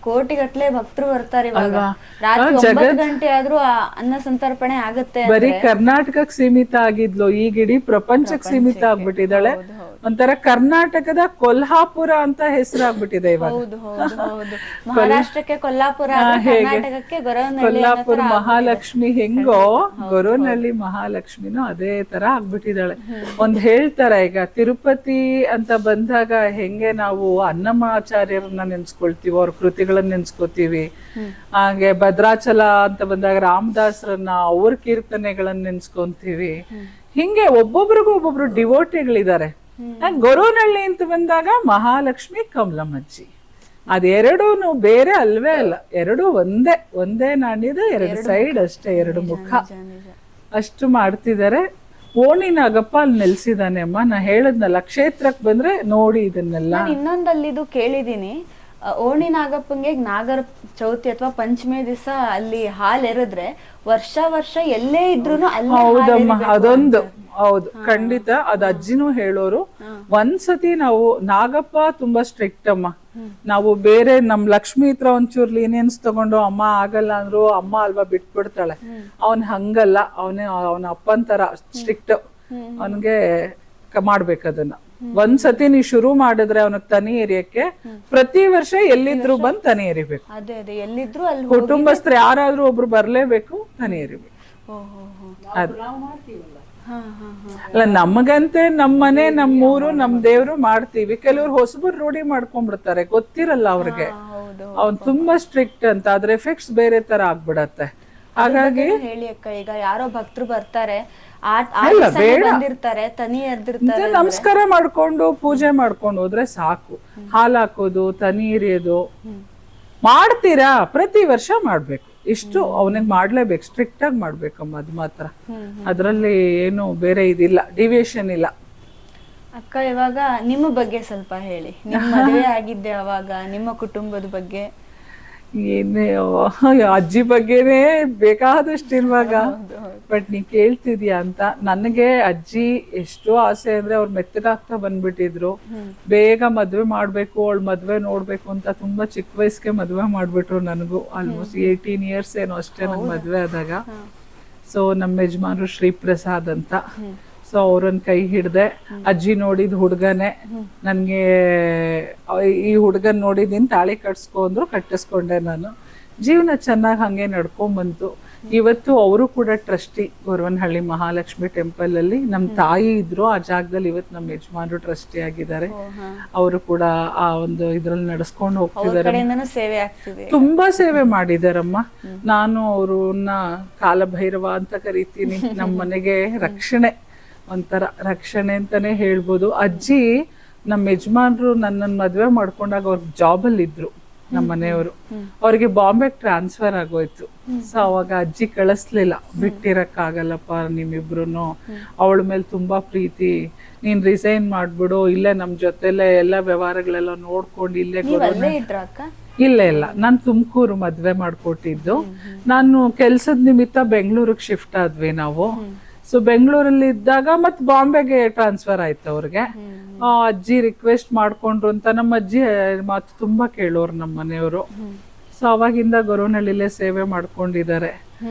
ಕೋಟಿಗಟ್ಲೆ ಭಕ್ತರು ಬರ್ತಾರೆ ಇವಾಗ. ರಾತ್ರಿ 9 ಗಂಟೆ ಆದ್ರೂ ಅನ್ನ ಸಂತರ್ಪಣೆ ಆಗುತ್ತೆ. ಬರೀ ಕರ್ನಾಟಕಕ್ಕೆ ಸೀಮಿತ ಆಗಿದ್ಲು, ಈಗ ಇಡೀ ಪ್ರಪಂಚಕ್ಕೆ ಸೀಮಿತ ಆಗ್ಬಿಟ್ಟಿದ್ದಾಳೆ. ಒಂಥರ ಕರ್ನಾಟಕದ ಕೊಲ್ಹಾಪುರ ಅಂತ ಹೆಸರಾಗ್ಬಿಟ್ಟಿದೆ ಇವಾಗ. ಮಹಾರಾಷ್ಟ್ರಕ್ಕೆ ಕೊಲ್ಲಾಪುರ, ಕೊಲ್ಲಾಪುರ ಮಹಾಲಕ್ಷ್ಮಿ ಹೆಂಗೋ ಗೊರವನಹಳ್ಳಿ ಮಹಾಲಕ್ಷ್ಮಿನೂ ಅದೇ ತರ ಆಗ್ಬಿಟ್ಟಿದ್ದಾಳೆ. ಒಂದ್ ಹೇಳ್ತಾರೆ, ಈಗ ತಿರುಪತಿ ಅಂತ ಬಂದಾಗ ಹೆಂಗೆ ನಾವು ಅನ್ನಮಾಚಾರ್ಯರನ್ನ ನೆನ್ಸ್ಕೊಳ್ತೀವಿ, ಅವ್ರ ಕೃತಿಗಳನ್ನ ನೆನ್ಸ್ಕೊತೀವಿ. ಹಾಗೆ ಭದ್ರಾಚಲ ಅಂತ ಬಂದಾಗ ರಾಮದಾಸರನ್ನ, ಅವ್ರ ಕೀರ್ತನೆಗಳನ್ನ ನೆನ್ಸ್ಕೊಂತೀವಿ. ಹಿಂಗೆ ಒಬ್ಬೊಬ್ರಿಗೂ ಒಬ್ಬೊಬ್ರು ಡಿವೋಟಿಗಳಿದ್ದಾರೆ. ಗೊರವನಹಳ್ಳಿ ಅಂತ ಬಂದಾಗ ಮಹಾಲಕ್ಷ್ಮಿ, ಕಮಲಮ್ಮಜ್ಜಿ, ಅದೆರಡೂನು ಬೇರೆ ಅಲ್ವೇ ಅಲ್ಲ. ಎರಡು ಒಂದೇ ನಾಣ್ಯದ 2 ಸೈಡ್ ಅಷ್ಟೇ, 2 ಮುಖ ಅಷ್ಟು ಮಾಡ್ತಿದ್ದಾರೆ. ಓಣಿ ನಾಗಪ್ಪ ಅಲ್ಲಿ ನೆಲ್ಸಿದಾನೆ ಅಮ್ಮ. ನಾ ಹೇಳದ್ನಲ್ಲ, ಕ್ಷೇತ್ರಕ್ಕೆ ಬಂದ್ರೆ ನೋಡಿ ಇದನ್ನೆಲ್ಲ. ಇನ್ನೊಂದಲ್ಲಿದು ಕೇಳಿದೀನಿ, ಓಣಿ ನಾಗಪ್ಪಂಗೆ ನಾಗರ ಚೌತಿ ಅಥವಾ ಪಂಚಮಿ ದಿವಸ ಅಲ್ಲಿ ಹಾಲ್ ಎರೆದ್ರೆ ವರ್ಷ ಎಲ್ಲೇ ಇದ್ರು ಹೌದಮ್ಮ, ಹೌದು ಖಂಡಿತ ಅದ್ ಅಜ್ಜಿನೂ ಹೇಳೋರು. ಒಂದ್ಸತಿ ನಾವು ನಾಗಪ್ಪ ತುಂಬಾ ಸ್ಟ್ರಿಕ್ಟ್ ಅಮ್ಮ. ನಾವು ಬೇರೆ ನಮ್ ಲಕ್ಷ್ಮಿ ಹತ್ರ ಒಂಚೂರು ಲೀನಿಯನ್ಸ್ ತಗೊಂಡು ಅಮ್ಮ ಆಗಲ್ಲ ಅಂದ್ರು ಅಮ್ಮ ಅಲ್ವಾ ಬಿಟ್ಬಿಡ್ತಾಳೆ. ಅವನ್ ಹಂಗಲ್ಲ, ಅವನ ಅಪ್ಪನ್ ತರ ಸ್ಟ್ರಿಕ್ಟ್. ಅವನ್ಗೆ ಮಾಡ್ಬೇಕು ಅದನ್ನ. ಒಂದ್ಸತಿ ನೀ ಶುರು ಮಾಡಿದ್ರೆ ಅವನಿಗೆ ತನಿ ಎರಿಯಕ್ಕೆ ಪ್ರತಿ ವರ್ಷ ಎಲ್ಲಿದ್ರು ಬಂದ್ ತನಿ ಎರಿಬೇಕು. ಅದೇ ಅದೇ ಎಲ್ಲಿದ್ರು ಅಲ್ಲಿ ಕುಟುಂಬಸ್ಥರು ಯಾರಾದ್ರೂ ಒಬ್ರು ಬರ್ಲೇಬೇಕು, ತನಿ ಎರಿಬೇಕು. ಅಲ್ಲ ನಮಗಂತೆ ನಮ್ಮನೆ ನಮ್ಮೂರು ನಮ್ ದೇವ್ರು ಮಾಡ್ತೀವಿ. ಕೆಲವ್ರು ಹೊಸಬರು ರೂಢಿ ಮಾಡ್ಕೊಂಡ್ಬಿಡ್ತಾರೆ, ಗೊತ್ತಿರಲ್ಲ ಅವ್ರಿಗೆ ಅವ್ನ್ ತುಂಬಾ ಸ್ಟ್ರಿಕ್ಟ್ ಅಂತ. ಅದ್ರ ಎಫೆಕ್ಟ್ಸ್ ಬೇರೆ ತರ ಆಗ್ಬಿಡತ್ತೆ. ಹಾಗಾಗಿ ಹೇಳಿ ಅಕ್ಕ, ಈಗ ಯಾರೋ ಭಕ್ತರು ಬರ್ತಾರೆ, ಬಂದಿರ್ತಾರೆ, ತನಿ ಎರ್ದಿರ್ತಾರೆ, ನಮಸ್ಕಾರ ಮಾಡ್ಕೊಂಡು ಪೂಜೆ ಮಾಡ್ಕೊಂಡು ಹೋದ್ರೆ ಸಾಕು. ಹಾಲ್ ಹಾಕೋದು, ತನಿ ಎರಿಯೋದು ಮಾಡ್ತೀರಾ, ಪ್ರತಿ ವರ್ಷ ಮಾಡ್ಬೇಕು. ಇಷ್ಟು ಅವನಿಗೆ ಮಾಡ್ಲೇಬೇಕು, ಸ್ಟ್ರಿಕ್ಟ್ ಆಗಿ ಮಾಡ್ಬೇಕಮ್ಮ. ಅದು ಮಾತ್ರ, ಅದ್ರಲ್ಲಿ ಏನು ಬೇರೆ ಇದಿಲ್ಲ, ಡಿವಿಯೇಷನ್ ಇಲ್ಲ. ಅಕ್ಕ ಇವಾಗ ನಿಮ್ಮ ಬಗ್ಗೆ ಸ್ವಲ್ಪ ಹೇಳಿ. ನಿಮ್ಮ ಮದುವೆ ಆಗಿದ್ದೆ ಅವಾಗ, ನಿಮ್ಮ ಕುಟುಂಬದ ಬಗ್ಗೆ. ಏನೇ ಅಜ್ಜಿ ಬಗ್ಗೆನೇ ಬೇಕಾದಷ್ಟು ಇರುವಾಗ, ಬಟ್ ನೀ ಕೇಳ್ತಿದ್ಯಾ ಅಂತ. ನನಗೆ ಅಜ್ಜಿ ಎಷ್ಟೋ ಆಸೆ ಅಂದ್ರೆ ಅವ್ರು ಮೆತ್ತಗಾಗ್ತಾ ಬಂದ್ಬಿಟ್ಟಿದ್ರು. ಬೇಗ ಮದ್ವೆ ಮಾಡ್ಬೇಕು, ಅವಳು ಮದ್ವೆ ನೋಡ್ಬೇಕು ಅಂತ ತುಂಬಾ ಚಿಕ್ಕ ವಯಸ್ಸಿಗೆ ಮದ್ವೆ ಮಾಡ್ಬಿಟ್ರು. ನನಗೂ ಆಲ್ಮೋಸ್ಟ್ 18 years ಏನೋ ಅಷ್ಟೇ ನನ್ ಮದ್ವೆ ಆದಾಗ. ಸೊ ನಮ್ಮ ಯಜಮಾನ್ರು ಶ್ರೀ ಪ್ರಸಾದ್ ಅಂತ. ಸೊ ಅವ್ರನ್ನ ಕೈ ಹಿಡ್ದೆ. ಅಜ್ಜಿ ನೋಡಿದ್ ಹುಡ್ಗನೆ ನನ್ಗೆ, ಈ ಹುಡ್ಗನ್ ನೋಡಿದೀನಿ, ತಾಳಿ ಕಟ್ಸ್ಕೊ ಅಂದ್ರು, ಕಟ್ಟಿಸ್ಕೊಂಡೆ ನಾನು. ಜೀವನ ಚೆನ್ನಾಗಿ ಹಂಗೆ ನಡ್ಕೊಂಡ್ ಬಂತು. ಇವತ್ತು ಅವರು ಕೂಡ ಟ್ರಸ್ಟಿ ಗೊರವನಹಳ್ಳಿ ಮಹಾಲಕ್ಷ್ಮಿ ಟೆಂಪಲ್ ಅಲ್ಲಿ. ನಮ್ ತಾಯಿ ಇದ್ರು ಆ ಜಾಗದಲ್ಲಿ, ಇವತ್ತು ನಮ್ಮ ಯಜಮಾನ್ರು ಟ್ರಸ್ಟಿ ಆಗಿದ್ದಾರೆ. ಅವರು ಕೂಡ ಆ ಒಂದು ಇದ್ರಲ್ಲಿ ನಡೆಸ್ಕೊಂಡು ಹೋಗ್ತಿದ್ದಾರೆ. ಸೇವೆ ಆಗ್ತಿದೆ, ತುಂಬಾ ಸೇವೆ ಮಾಡಿದಾರಮ್ಮ. ನಾನು ಅವ್ರನ್ನ ಕಾಲಭೈರವ ಅಂತ ಕರಿತೀನಿ. ನಮ್ಮ ಮನೆಗೆ ರಕ್ಷಣೆ, ಒಂಥರ ರಕ್ಷಣೆ ಅಂತಾನೆ ಹೇಳ್ಬೋದು. ಅಜ್ಜಿ ನಮ್ಮ ಯಜಮಾನ್ರು ನನ್ನನ್ನು ಮದ್ವೆ ಮಾಡ್ಕೊಂಡಾಗ ಅವ್ರ ಜಾಬಲ್ಲಿ ಇದ್ರು ನಮ್ಮ ಮನೆಯವರು. ಅವ್ರಿಗೆ ಬಾಂಬೆಗೆ ಟ್ರಾನ್ಸ್ಫರ್ ಆಗೋಯ್ತು. ಸೊ ಅವಾಗ ಅಜ್ಜಿ ಕಳಿಸ್ಲಿಲ್ಲ, ಬಿಟ್ಟಿರಕ್ಕಾಗಲ್ಲಪ್ಪ ನಿಮ್ಮಿಬ್ರುನು, ಅವಳ ಮೇಲೆ ತುಂಬಾ ಪ್ರೀತಿ, ನೀನ್ ರಿಸೈನ್ ಮಾಡ್ಬಿಡು, ಇಲ್ಲೇ ನಮ್ ಜೊತೆಲೆ ಎಲ್ಲ ವ್ಯವಹಾರಗಳೆಲ್ಲ ನೋಡ್ಕೊಂಡು ಇಲ್ಲೇ. ಇಲ್ಲ ನಾನ್ ತುಮಕೂರು ಮದ್ವೆ ಮಾಡ್ಕೊಟ್ಟಿದ್ದು. ನಾನು ಕೆಲ್ಸದ ನಿಮಿತ್ತ ಬೆಂಗಳೂರಿಗೆ ಶಿಫ್ಟ್ ಆದ್ವಿ ನಾವು. ಸೊ ಬೆಂಗಳೂರಲ್ಲಿ ಇದ್ದಾಗ ಮತ್ ಬಾಂಬೆಗೆ ಟ್ರಾನ್ಸ್ಫರ್ ಆಯ್ತು ಅವ್ರಿಗೆ. ಅಜ್ಜಿ ರಿಕ್ವೆಸ್ಟ್ ಮಾಡ್ಕೊಂಡ್ರು ಅಂತ. ನಮ್ಮ ಅಜ್ಜಿ ಮಾತು ತುಂಬಾ ಕೇಳೋರು ನಮ್ಮ ಮನೆಯವರು. ಸೊ ಅವಾಗಿಂದ ಗೊರವನಹಳ್ಳಿಲೇ ಸೇವೆ ಮಾಡ್ಕೊಂಡಿದ್ದಾರೆ.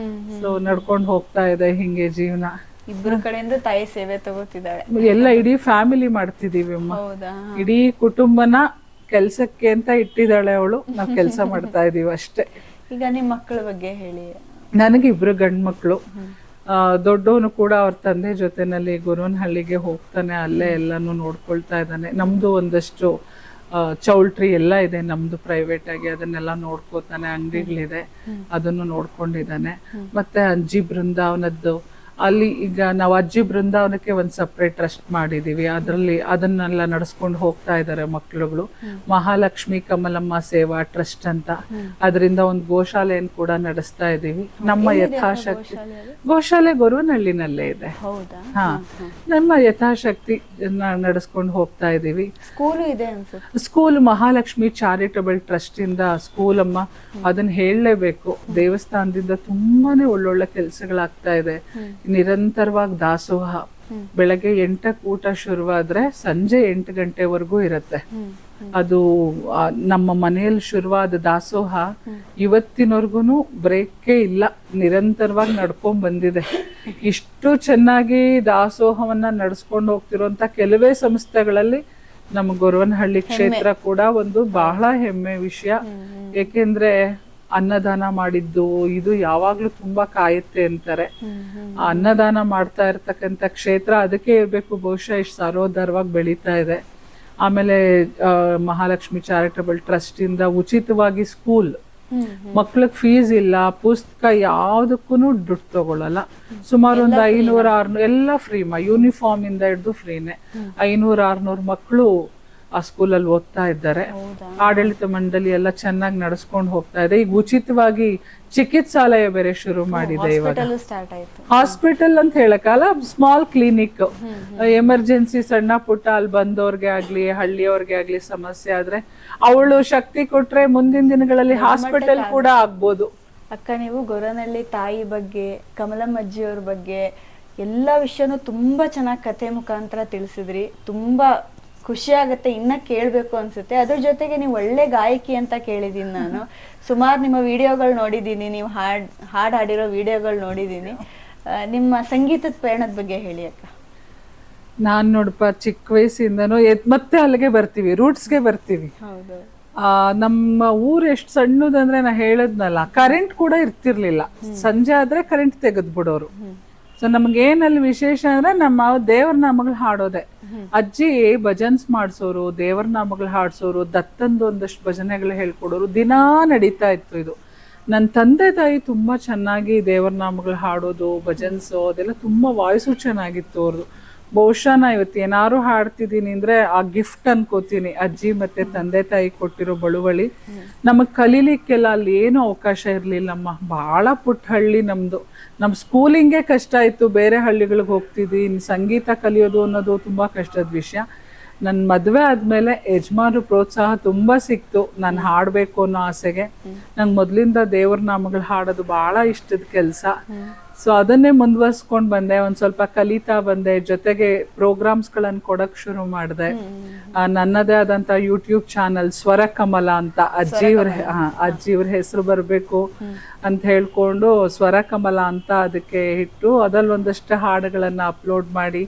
ಸೊ ನಡ್ಕೊಂಡು ಹೋಗ್ತಾ ಇದೆ ಹಿಂಗೆ ಜೀವನ. ಇಬ್ಬರ ಕಡೆಯಿಂದ ತಾಯಿ ಸೇವೆ ತಗೋತಿದ್ದಾಳೆ. ಎಲ್ಲ ಇಡೀ ಫ್ಯಾಮಿಲಿ ಮಾಡ್ತಿದೀವಿ ಅಮ್ಮ. ಇಡೀ ಕುಟುಂಬನ ಕೆಲ್ಸಕ್ಕೆ ಅಂತ ಇಟ್ಟಿದ್ದಾಳೆ ಅವಳು. ನಾವ್ ಕೆಲ್ಸ ಮಾಡ್ತಾ ಇದೀವಿ ಅಷ್ಟೇ. ಈಗ ನಿಮ್ ಮಕ್ಕಳ ಬಗ್ಗೆ ಹೇಳಿ. ನನಗೆ 2 ಗಂಡ್ ಮಕ್ಳು. ದೊಡ್ಡವನು ಕೂಡ ಅವ್ರ ತಂದೆ ಜೊತೆನಲ್ಲಿ ಗೊರವನಹಳ್ಳಿಗೆ ಹೋಗ್ತಾನೆ, ಅಲ್ಲೇ ಎಲ್ಲಾನು ನೋಡ್ಕೊಳ್ತಾ ಇದ್ದಾನೆ. ನಮ್ದು ಒಂದಷ್ಟು ಚೌಲ್ಟ್ರಿ ಎಲ್ಲ ಇದೆ ನಮ್ದು ಪ್ರೈವೇಟ್ ಆಗಿ, ಅದನ್ನೆಲ್ಲ ನೋಡ್ಕೋತಾನೆ. ಅಂಗಡಿಗಳಿದೆ, ಅದನ್ನು ನೋಡ್ಕೊಂಡಿದ್ದಾನೆ. ಮತ್ತೆ ಅಜ್ಜಿ ಬೃಂದಾವನದ್ದು ಅಲ್ಲಿ ಈಗ ನಾವು ಅಜ್ಜಿ ಬೃಂದಾವನಕ್ಕೆ ಒಂದು ಸಪ್ರೇಟ್ ಟ್ರಸ್ಟ್ ಮಾಡಿದೀವಿ. ಅದರಲ್ಲಿ ಅದನ್ನೆಲ್ಲ ನಡೆಸ್ಕೊಂಡು ಹೋಗ್ತಾ ಇದ್ದಾರೆ ಮಕ್ಕಳುಗಳು. ಮಹಾಲಕ್ಷ್ಮಿ ಕಮಲಮ್ಮ ಸೇವಾ ಟ್ರಸ್ಟ್ ಅಂತ, ಅದರಿಂದ ಒಂದು ಗೋಶಾಲೆಯನ್ನು ಕೂಡ ನಡೆಸ್ತಾ ಇದೀವಿ. ನಮ್ಮ ಯಥಾಶಕ್ತಿ ಗೋಶಾಲೆ ಗೊರವನಹಳ್ಳಿನಲ್ಲೇ ಇದೆ. ಹಾ, ನಮ್ಮ ಯಥಾಶಕ್ತಿ ನಡೆಸ್ಕೊಂಡು ಹೋಗ್ತಾ ಇದೀವಿ. ಸ್ಕೂಲ್ ಮಹಾಲಕ್ಷ್ಮಿ ಚಾರಿಟಬಲ್ ಟ್ರಸ್ಟ್ ಇಂದ ಸ್ಕೂಲ್ ಅಮ್ಮ, ಅದನ್ನ ಹೇಳಲೇಬೇಕು. ದೇವಸ್ಥಾನದಿಂದ ತುಂಬಾನೇ ಒಳ್ಳೊಳ್ಳೆ ಕೆಲಸಗಳಾಗ್ತಾ ಇದೆ. ನಿರಂತರವಾಗಿ ದಾಸೋಹ, ಬೆಳಗ್ಗೆ 8ಕ್ಕೆ ಊಟ ಶುರುವಾದ್ರೆ ಸಂಜೆ 8 ಗಂಟೆವರೆಗೂ ಇರತ್ತೆ. ಅದು ನಮ್ಮ ಮನೆಯಲ್ಲಿ ಶುರುವಾದ ದಾಸೋಹ ಇವತ್ತಿನವರೆಗೂ ಬ್ರೇಕೇ ಇಲ್ಲ, ನಿರಂತರವಾಗಿ ನಡ್ಕೊಂಡ್ ಬಂದಿದೆ. ಇಷ್ಟು ಚೆನ್ನಾಗಿ ದಾಸೋಹವನ್ನ ನಡೆಸ್ಕೊಂಡು ಹೋಗ್ತಿರುವಂತ ಕೆಲವೇ ಸಂಸ್ಥೆಗಳಲ್ಲಿ ನಮ್ಮ ಗೊರವನಹಳ್ಳಿ ಕ್ಷೇತ್ರ ಕೂಡ ಒಂದು ಬಹಳ ಹೆಮ್ಮೆ ವಿಷಯ. ಏಕೆಂದ್ರೆ ಅನ್ನದಾನ ಮಾಡಿದ್ದು ಇದು ಯಾವಾಗ್ಲೂ ತುಂಬಾ ಕಾಯುತ್ತೆ ಅಂತಾರೆ. ಅನ್ನದಾನ ಮಾಡ್ತಾ ಇರ್ತಕ್ಕಂಥ ಕ್ಷೇತ್ರ ಅದಕ್ಕೆ ಇರ್ಬೇಕು ಬಹುಶಃ ಇಷ್ಟು ಸಾರೋದಾರವಾಗಿ ಬೆಳೀತಾ ಇದೆ. ಆಮೇಲೆ ಮಹಾಲಕ್ಷ್ಮಿ ಚಾರಿಟಬಲ್ ಟ್ರಸ್ಟ್ ಇಂದ ಉಚಿತವಾಗಿ ಸ್ಕೂಲ್, ಮಕ್ಳಿಗೆ ಫೀಸ್ ಇಲ್ಲ, ಪುಸ್ತಕ ಯಾವ್ದಕ್ಕೂ ದುಡ್ಡು ತಗೊಳ್ಳಲ್ಲ. ಸುಮಾರು ಒಂದು 500-600 ಎಲ್ಲ ಫ್ರೀ. ಯೂನಿಫಾರ್ಮ್ ಇಂದ ಹಿಡಿದು ಫ್ರೀನೆ. 500-600 ಮಕ್ಕಳು ಆ ಸ್ಕೂಲಲ್ಲಿ ಓದ್ತಾ ಇದ್ದಾರೆ. ಆಡಳಿತ ಮಂಡಳಿ ಎಲ್ಲ ಚೆನ್ನಾಗಿ ನಡೆಸ್ಕೊಂಡು ಹೋಗ್ತಾ ಇದೆ. ಈಗ ಉಚಿತವಾಗಿ ಚಿಕಿತ್ಸಾಲಯ ಬೇರೆ ಶುರು ಮಾಡಿದೆ. ಇವಾಗ ಹಾಸ್ಪಿಟಲ್ ಅಂತ ಹೇಳಕ್ಕಲ್ಲ, ಸ್ಮಾಲ್ ಕ್ಲಿನಿಕ್, ಎಮರ್ಜೆನ್ಸಿ ಸಣ್ಣ ಪುಟ್ಟ ಅಲ್ಲಿ ಬಂದವ್ರಿಗೆ ಆಗ್ಲಿ ಹಳ್ಳಿಯವ್ರಿಗೆ ಆಗ್ಲಿ ಸಮಸ್ಯೆ ಆದ್ರೆ ಅವಳು ಶಕ್ತಿ ಕೊಟ್ರೆ ಮುಂದಿನ ದಿನಗಳಲ್ಲಿ ಹಾಸ್ಪಿಟಲ್ ಕೂಡ ಆಗ್ಬೋದು. ಅಕ್ಕ, ನೀವು ಗೊರವನಹಳ್ಳಿ ತಾಯಿ ಬಗ್ಗೆ, ಕಮಲಮ್ಮಜ್ಜಿಯವ್ರ ಬಗ್ಗೆ ಎಲ್ಲ ವಿಷಯನೂ ತುಂಬಾ ಚೆನ್ನಾಗಿ ಕಥೆ ಮುಖಾಂತರ ತಿಳಿಸಿದ್ರಿ. ತುಂಬಾ ಖುಷಿ ಆಗತ್ತೆ, ಇನ್ನ ಕೇಳ್ಬೇಕು ಅನ್ಸುತ್ತೆ. ಅದ್ರ ಜೊತೆಗೆ ನೀವು ಒಳ್ಳೆ ಗಾಯಕಿ ಅಂತ ಕೇಳಿದೀನಿ ನಾನು. ಸುಮಾರು ನಿಮ್ಮ ವಿಡಿಯೋಗಳು ನೋಡಿದ್ದೀನಿ, ನೀವು ಹಾಡ್ ಹಾಡಿರೋ ವಿಡಿಯೋಗಳು ನೋಡಿದ್ದೀನಿ. ನಿಮ್ಮ ಸಂಗೀತದ ಪಯಣದ ಬಗ್ಗೆ ಹೇಳಿ ಅಕ್ಕ. ನಾನ್ ನೋಡಪ್ಪ ಚಿಕ್ಕ ವಯಸ್ಸಿಂದನೂ ಮತ್ತೆ ಅಲ್ಲಿಗೆ ಬರ್ತೀವಿ, ರೂಟ್ಸ್ಗೆ ಬರ್ತೀವಿ. ಹೌದು. ನಮ್ಮ ಊರು ಎಷ್ಟು ಸಣ್ಣದಂದ್ರೆ ನಾ ಹೇಳದ್ನಲ್ಲ, ಕರೆಂಟ್ ಕೂಡ ಇರ್ತಿರ್ಲಿಲ್ಲ. ಸಂಜೆ ಆದ್ರೆ ಕರೆಂಟ್ ತೆಗೆದ್ಬಿಡೋರು. ಸೊ ನಮ್ಗೇನಲ್ಲಿ ವಿಶೇಷ ಅಂದ್ರೆ ನಮ್ಮ ದೇವ್ರ ನಾಮಗಳು ಹಾಡೋದೆ. ಅಜ್ಜಿ ಭಜನ್ಸ್ ಮಾಡ್ಸೋರು, ದೇವ್ರ ನಾಮಗಳು ಹಾಡ್ಸೋರು, ದತ್ತಂದು ಒಂದಷ್ಟು ಭಜನೆಗಳು ಹೇಳ್ಕೊಡೋರು, ದಿನಾ ನಡೀತಾ ಇತ್ತು ಇದು. ನನ್ನ ತಂದೆ ತಾಯಿ ತುಂಬಾ ಚೆನ್ನಾಗಿ ದೇವ್ರ ನಾಮಗಳು ಹಾಡೋದು, ಭಜನ್ಸು ಅದೆಲ್ಲ ತುಂಬಾ ವಾಯ್ಸು ಚೆನ್ನಾಗಿತ್ತು ಅವ್ರದ್ದು. ಬಹುಶಃ ನಾ ಇವತ್ತು ಏನಾರು ಹಾಡ್ತಿದ್ದೀನಿ ಅಂದ್ರೆ ಆ ಗಿಫ್ಟ್ ಅನ್ಕೋತೀನಿ, ಅಜ್ಜಿ ಮತ್ತೆ ತಂದೆ ತಾಯಿ ಕೊಟ್ಟಿರೋ ಬಳುವಳಿ. ನಮಗ್ ಕಲೀಲಿಕ್ಕೆಲ್ಲ ಅಲ್ಲಿ ಏನು ಅವಕಾಶ ಇರ್ಲಿಲ್ಲಮ್ಮ. ಬಹಳ ಪುಟ್ಟ ಹಳ್ಳಿ ನಮ್ದು. ನಮ್ ಸ್ಕೂಲಿಂಗೆ ಕಷ್ಟ ಇತ್ತು, ಬೇರೆ ಹಳ್ಳಿಗಳಿಗೆ ಹೋಗ್ತಿದ್ವಿ. ಸಂಗೀತ ಕಲಿಯೋದು ಅನ್ನೋದು ತುಂಬಾ ಕಷ್ಟದ ವಿಷಯ. ನನ್ನ ಮದುವೆ ಆದ್ಮೇಲೆ ಯಜಮಾನ್ರು ಪ್ರೋತ್ಸಾಹ ತುಂಬಾ ಸಿಕ್ತು ನಾನು ಹಾಡ್ಬೇಕು ಅನ್ನೋ ಆಸೆಗೆ. ನಂಗೆ ಮೊದ್ಲಿಂದ ದೇವ್ರ ನಾಮಗಳು ಹಾಡೋದು ಬಹಳ ಇಷ್ಟದ ಕೆಲಸ. ಸೊ ಅದನ್ನೇ ಮುಂದುವರ್ಸ್ಕೊಂಡ್ ಬಂದೆ, ಒಂದ್ ಸ್ವಲ್ಪ ಕಲಿತಾ ಬಂದೆ. ಜೊತೆಗೆ ಪ್ರೋಗ್ರಾಮ್ಸ್ಗಳನ್ನು ಕೊಡಕ್ ಶುರು ಮಾಡಿದೆ. ನನ್ನದೇ ಆದಂತ ಯೂಟ್ಯೂಬ್ ಚಾನಲ್ ಸ್ವರ ಕಮಲ ಅಂತ, ಅಜ್ಜಿಯವ್ರ ಹೆಸರು ಬರ್ಬೇಕು ಅಂತ ಹೇಳ್ಕೊಂಡು ಸ್ವರ ಕಮಲ ಅಂತ ಅದಕ್ಕೆ ಇಟ್ಟು ಅದ್ರಲ್ಲಿ ಒಂದಷ್ಟು ಹಾಡುಗಳನ್ನ ಅಪ್ಲೋಡ್ ಮಾಡಿ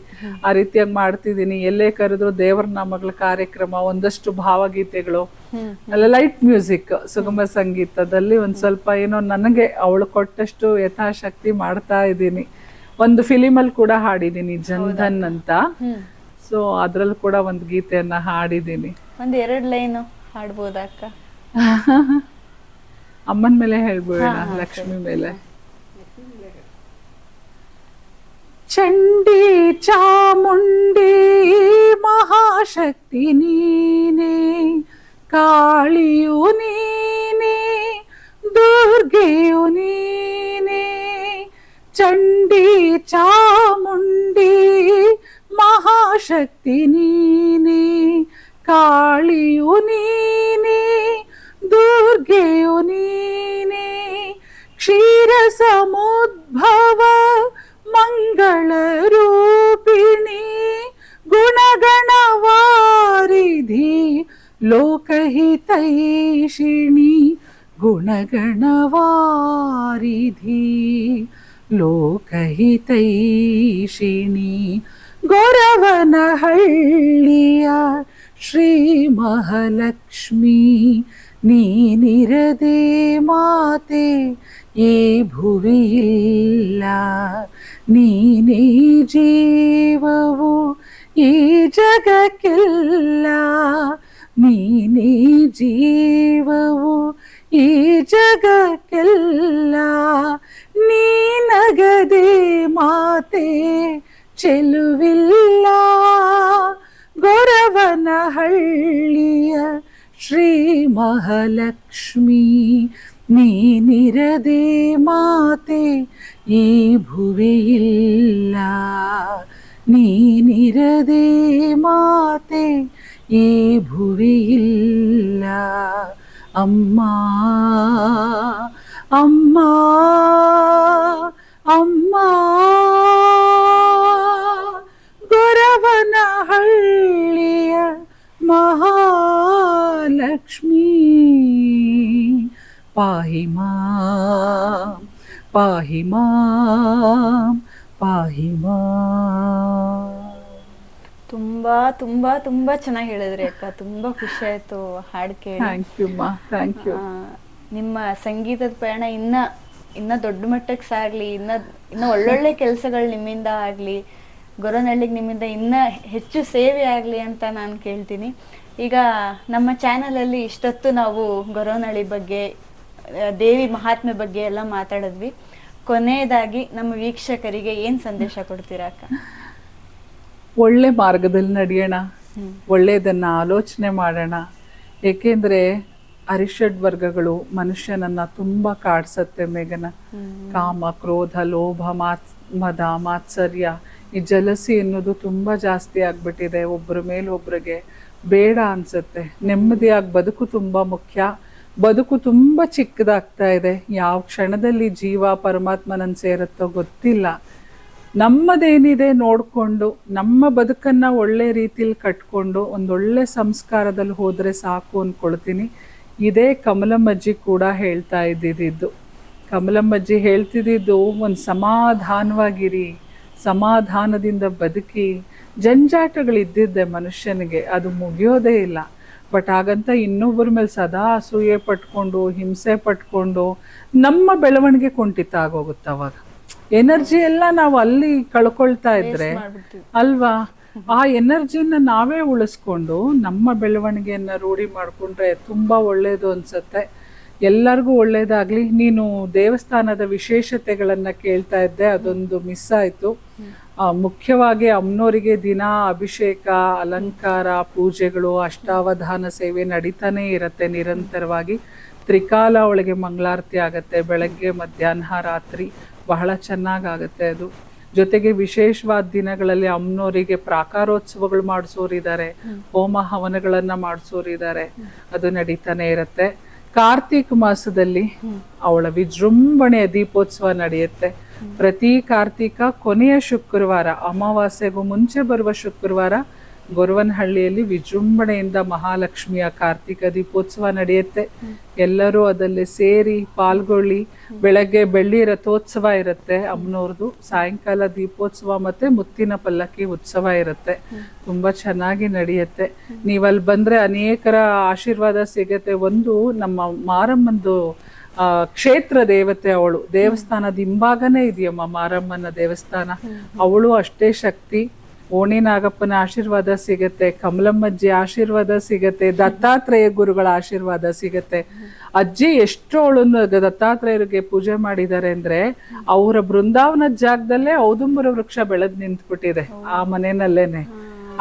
ಆ ರೀತಿಯಾಗಿ ಮಾಡ್ತಿದ್ದೀನಿ. ಎಲ್ಲೇ ಕರೆದ್ರು ದೇವರ ನಾಮಗಳ ಕಾರ್ಯಕ್ರಮ, ಒಂದಷ್ಟು ಭಾವಗೀತೆಗಳು, ಅಲ್ಲ ಲೈಟ್ ಮ್ಯೂಸಿಕ್, ಸುಗಮ ಸಂಗೀತದಲ್ಲಿ ಒಂದ್ ಸ್ವಲ್ಪ ಏನೋ ನನಗೆ ಅವಳು ಕೊಟ್ಟಷ್ಟು ಯಥಾಶಕ್ತಿ ಮಾಡ್ತಾ ಇದ್ದೀನಿ. ಒಂದು ಫಿಲಿಮಲ್ಲಿ ಕೂಡ ಹಾಡಿದ್ದೀನಿ, ಜನ್ಧನ್ ಅಂತ. ಸೊ ಅದ್ರಲ್ಲಿ ಕೂಡ ಒಂದು ಗೀತೆಯನ್ನ ಹಾಡಿದ್ದೀನಿ. ಒಂದ್ 2 ಲೈನು ಹಾಡ್ಬೋದಾ ಅಕ್ಕ? ಅಮ್ಮನ ಮೇಲೆ ಹೇಳ್ಬೋಣ, ಲಕ್ಷ್ಮಿ ಮೇಲೆ. ಚಂಡಿ ಚಾಮುಂಡಿ ಮಹಾಶಕ್ತಿ ನೀನೇ, ಕಾಳಿಯು ನೀನೇ, ದುರ್ಗೆಯು ನೀನೇ. ಚಂಡಿ ಚಾಮುಂಡಿ ಮಹಾಶಕ್ತಿ ನೀನೇ, ಕಾಳಿಯು ನೀನೇ, ದುರ್ಗೆಯು ನೀನೇ. ಕ್ಷೀರ ಸಮುದ್ಭವ ಮಂಗಳ ರೂಪಿಣಿ, ಗುಣಗಣವಾರಿಧಿ ಲೋಕಹಿತೈಷಿಣಿ, ಗುಣಗಣವಾರಿಧಿ ಲೋಕಹಿತೈಷಿಣಿ. ಗೊರವನಹಳ್ಳಿಯ ಶ್ರೀ ಮಹಾಲಕ್ಷ್ಮಿ, ನೀನಿರದೆ ಮಾತೆ ಈ ಭುವಿಯಿಲ್ಲ. ನೀನೇ ಜೀವವು ಈ ಜಗಕ್ಕೆಲ್ಲ, ನೀನೇ ಜೀವವು ಈ ಜಗಕ್ಕೆಲ್ಲ. ನೀನಗದೆ ಮಾತೆ ಚೆಲುವಿಲ್ಲ. ಗೊರವನಹಳ್ಳಿಯ ಶ್ರೀ ಮಹಾಲಕ್ಷ್ಮಿ, ನೀನಿರದೆ ಮಾತೆ ಈ ಭುವಿಯಿಲ್ಲ. ನೀನಿರದೆ ಮಾತೆ ಈ ಭುವಿಯಿಲ್ಲ. ಅಮ್ಮ ಅಮ್ಮ ಅಮ್ಮ, ಗೊರವನಹಳ್ಳಿಯ ಮಹಾಲಕ್ಷ್ಮಿ, ಪಾಹಿ ಮಾಂ ಪಾಹಿ ಮಾಂ ಪಾಹಿ ಮಾಂ. ತುಂಬಾ ತುಂಬಾ ತುಂಬಾ ಚೆನ್ನಾಗಿ ಹೇಳಿದ್ರಿ ಅಕ್ಕ. ತುಂಬಾ ಖುಷಿ ಆಯ್ತು ಹಾಡ್ ಕೇಳಿ. ಥ್ಯಾಂಕ್ ಯು ಮಾ, ಥ್ಯಾಂಕ್ ಯು. ನಿಮ್ಮ ಸಂಗೀತದ ಪಯಣ ಇನ್ನ ದೊಡ್ಡ ಮಟ್ಟಕ್ಕೆ ಸಾಗ್ಲಿ, ಇನ್ನ ಒಳ್ಳೊಳ್ಳೆ ಕೆಲಸಗಳು ನಿಮ್ಮಿಂದ ಆಗ್ಲಿ, ಗೊರವನಹಳ್ಳಿಗೆ ನಿಮ್ಮಿಂದ ಇನ್ನ ಹೆಚ್ಚು ಸೇವೆ ಆಗ್ಲಿ ಅಂತ ನಾನು ಕೇಳ್ತೀನಿ. ಈಗ ನಮ್ಮ ಚಾನಲ್ ಅಲ್ಲಿ ಇಷ್ಟೊತ್ತು ನಾವು ಗೊರವನಹಳ್ಳಿ ಬಗ್ಗೆ, ದೇವಿ ಮಹಾತ್ಮೆ ಬಗ್ಗೆ ಎಲ್ಲ ಮಾತಾಡಿದ್ವಿ. ಕೊನೆಯದಾಗಿ ನಮ್ಮ ವೀಕ್ಷಕರಿಗೆ ಏನ್ ಸಂದೇಶ ಕೊಡ್ತೀರಾ ಅಕ್ಕ? ಒಳ್ಳೆ ಮಾರ್ಗದಲ್ಲಿ ನಡೆಯೋಣ, ಒಳ್ಳೆಯದನ್ನ ಆಲೋಚನೆ ಮಾಡೋಣ. ಏಕೆಂದ್ರೆ ಅರಿಷಡ್ ವರ್ಗಗಳು ಮನುಷ್ಯನನ್ನ ತುಂಬಾ ಕಾಡ್ಸತ್ತೆ ಮೇಘನ. ಕಾಮ, ಕ್ರೋಧ, ಲೋಭ, ಮದ, ಮಾತ್ಸರ್ಯ, ಈ ಜಲಸಿ ಎನ್ನುವುದು ತುಂಬಾ ಜಾಸ್ತಿ ಆಗ್ಬಿಟ್ಟಿದೆ. ಒಬ್ಬರ ಮೇಲೆ ಒಬ್ರಿಗೆ ಬೇಡ ಅನ್ಸುತ್ತೆ. ನೆಮ್ಮದಿಯಾಗಿ ಬದುಕು ತುಂಬಾ ಮುಖ್ಯ. ಬದುಕು ತುಂಬಾ ಚಿಕ್ಕದಾಗ್ತಾ ಇದೆ. ಯಾವ ಕ್ಷಣದಲ್ಲಿ ಜೀವ ಪರಮಾತ್ಮನನ್ನು ಸೇರುತ್ತೋ ಗೊತ್ತಿಲ್ಲ. ನಮ್ಮದೇನಿದೆ ನೋಡಿಕೊಂಡು ನಮ್ಮ ಬದುಕನ್ನು ಒಳ್ಳೆ ರೀತಿಲಿ ಕಟ್ಕೊಂಡು ಒಂದೊಳ್ಳೆ ಸಂಸ್ಕಾರದಲ್ಲಿ ಹೋದರೆ ಸಾಕು ಅಂದ್ಕೊಳ್ತೀನಿ. ಇದೇ ಕಮಲಮ್ಮಜ್ಜಿ ಕೂಡ ಹೇಳ್ತಾ ಇದ್ದಿದ್ದು. ಕಮಲಮ್ಮಜ್ಜಿ ಹೇಳ್ತಿದ್ದಿದ್ದು ಒಂದು ಸಮಾಧಾನವಾಗಿರಿ, ಸಮಾಧಾನದಿಂದ ಬದುಕಿ. ಜಂಜಾಟಗಳಿದ್ದಿದ್ದೆ ಮನುಷ್ಯನಿಗೆ, ಅದು ಮುಗಿಯೋದೇ ಇಲ್ಲ. ಬಟ್ ಹಾಗಂತ ಇನ್ನೊಬ್ಬರ ಮೇಲೆ ಸದಾ ಅಸೂಯೆ ಪಟ್ಕೊಂಡು ಹಿಂಸೆ ಪಟ್ಕೊಂಡು ನಮ್ಮ ಬೆಳವಣಿಗೆ ಕುಂಠಿತ ಆಗೋಗುತ್ತೆ. ಅವಾಗ ಎನರ್ಜಿ ಎಲ್ಲ ನಾವು ಅಲ್ಲಿ ಕಳ್ಕೊಳ್ತಾ ಇದ್ರೆ ಅಲ್ವಾ, ಆ ಎನರ್ಜಿನ ನಾವೇ ಉಳಿಸ್ಕೊಂಡು ನಮ್ಮ ಬೆಳವಣಿಗೆಯನ್ನ ರೂಢಿ ಮಾಡ್ಕೊಂಡ್ರೆ ತುಂಬಾ ಒಳ್ಳೇದು ಅನ್ಸತ್ತೆ. ಎಲ್ಲರಿಗೂ ಒಳ್ಳೇದಾಗ್ಲಿ. ನೀನು ದೇವಸ್ಥಾನದ ವಿಶೇಷತೆಗಳನ್ನ ಕೇಳ್ತಾ ಇದ್ದೆ, ಅದೊಂದು ಮಿಸ್ ಆಯ್ತು. ಮುಖ್ಯವಾಗಿ ಅಮ್ಮನವರಿಗೆ ದಿನ ಅಭಿಷೇಕ, ಅಲಂಕಾರ, ಪೂಜೆಗಳು, ಅಷ್ಟಾವಧಾನ ಸೇವೆ ನಡೀತಾನೆ ಇರತ್ತೆ ನಿರಂತರವಾಗಿ. ತ್ರಿಕಾಲ ಒಳಗೆ ಮಂಗಳಾರತಿ ಆಗತ್ತೆ, ಬೆಳಗ್ಗೆ ಮಧ್ಯಾಹ್ನ ರಾತ್ರಿ ಬಹಳ ಚೆನ್ನಾಗಾಗತ್ತೆ ಅದು. ಜೊತೆಗೆ ವಿಶೇಷವಾದ ದಿನಗಳಲ್ಲಿ ಅಮ್ಮನವರಿಗೆ ಪ್ರಾಕಾರೋತ್ಸವಗಳು ಮಾಡಿಸೋರಿದ್ದಾರೆ, ಹೋಮ ಹವನಗಳನ್ನ ಮಾಡಿಸೋರಿದ್ದಾರೆ, ಅದು ನಡೀತಾನೆ ಇರತ್ತೆ. ಕಾರ್ತಿಕ ಮಾಸದಲ್ಲಿ ಅವಳ ವಿಜೃಂಭಣೆಯ ದೀಪೋತ್ಸವ ನಡೆಯುತ್ತೆ. ಪ್ರತಿ ಕಾರ್ತಿಕ ಕೊನೆಯ ಶುಕ್ರವಾರ, ಅಮಾವಾಸ್ಯೆಗೂ ಮುಂಚೆ ಬರುವ ಶುಕ್ರವಾರ ಗೊರವನಹಳ್ಳಿಯಲ್ಲಿ ವಿಜೃಂಭಣೆಯಿಂದ ಮಹಾಲಕ್ಷ್ಮಿಯ ಕಾರ್ತಿಕ ದೀಪೋತ್ಸವ ನಡೆಯುತ್ತೆ. ಎಲ್ಲರೂ ಅದರಲ್ಲಿ ಸೇರಿ ಪಾಲ್ಗೊಳ್ಳಿ. ಬೆಳಗ್ಗೆ ಬೆಳ್ಳಿ ರಥೋತ್ಸವ ಇರುತ್ತೆ ಅಮ್ಮನವ್ರದ್ದು, ಸಾಯಂಕಾಲ ದೀಪೋತ್ಸವ ಮತ್ತೆ ಮುತ್ತಿನ ಪಲ್ಲಕ್ಕಿ ಉತ್ಸವ ಇರುತ್ತೆ. ತುಂಬಾ ಚೆನ್ನಾಗಿ ನಡೆಯುತ್ತೆ. ನೀವಲ್ಲಿ ಬಂದ್ರೆ ಅನೇಕರ ಆಶೀರ್ವಾದ ಸಿಗತ್ತೆ. ಒಂದು ನಮ್ಮ ಮಾರಮ್ಮಂದು ಕ್ಷೇತ್ರ ದೇವತೆ ಅವಳು, ದೇವಸ್ಥಾನದ ಹಿಂಭಾಗನೇ ಇದೆಯಮ್ಮ ಮಾರಮ್ಮನ ದೇವಸ್ಥಾನ. ಅವಳು ಅಷ್ಟೇ ಶಕ್ತಿ. ಓಣಿ ನಾಗಪ್ಪನ ಆಶೀರ್ವಾದ ಸಿಗತ್ತೆ, ಕಮಲಮ್ಮಜ್ಜಿ ಆಶೀರ್ವಾದ ಸಿಗತ್ತೆ, ದತ್ತಾತ್ರೇಯ ಗುರುಗಳ ಆಶೀರ್ವಾದ ಸಿಗತ್ತೆ. ಅಜ್ಜಿ ಎಷ್ಟು ಅವಳನ್ನು ದತ್ತಾತ್ರೇಯರಿಗೆ ಪೂಜೆ ಮಾಡಿದ್ದಾರೆ ಅಂದ್ರೆ, ಅವರ ಬೃಂದಾವನದ ಜಾಗದಲ್ಲೇ ಔದುಂಬರ ವೃಕ್ಷ ಬೆಳೆದ್ ನಿಂತ್ಬಿಟ್ಟಿದೆ ಆ ಮನೆಯಲ್ಲೇನೆ.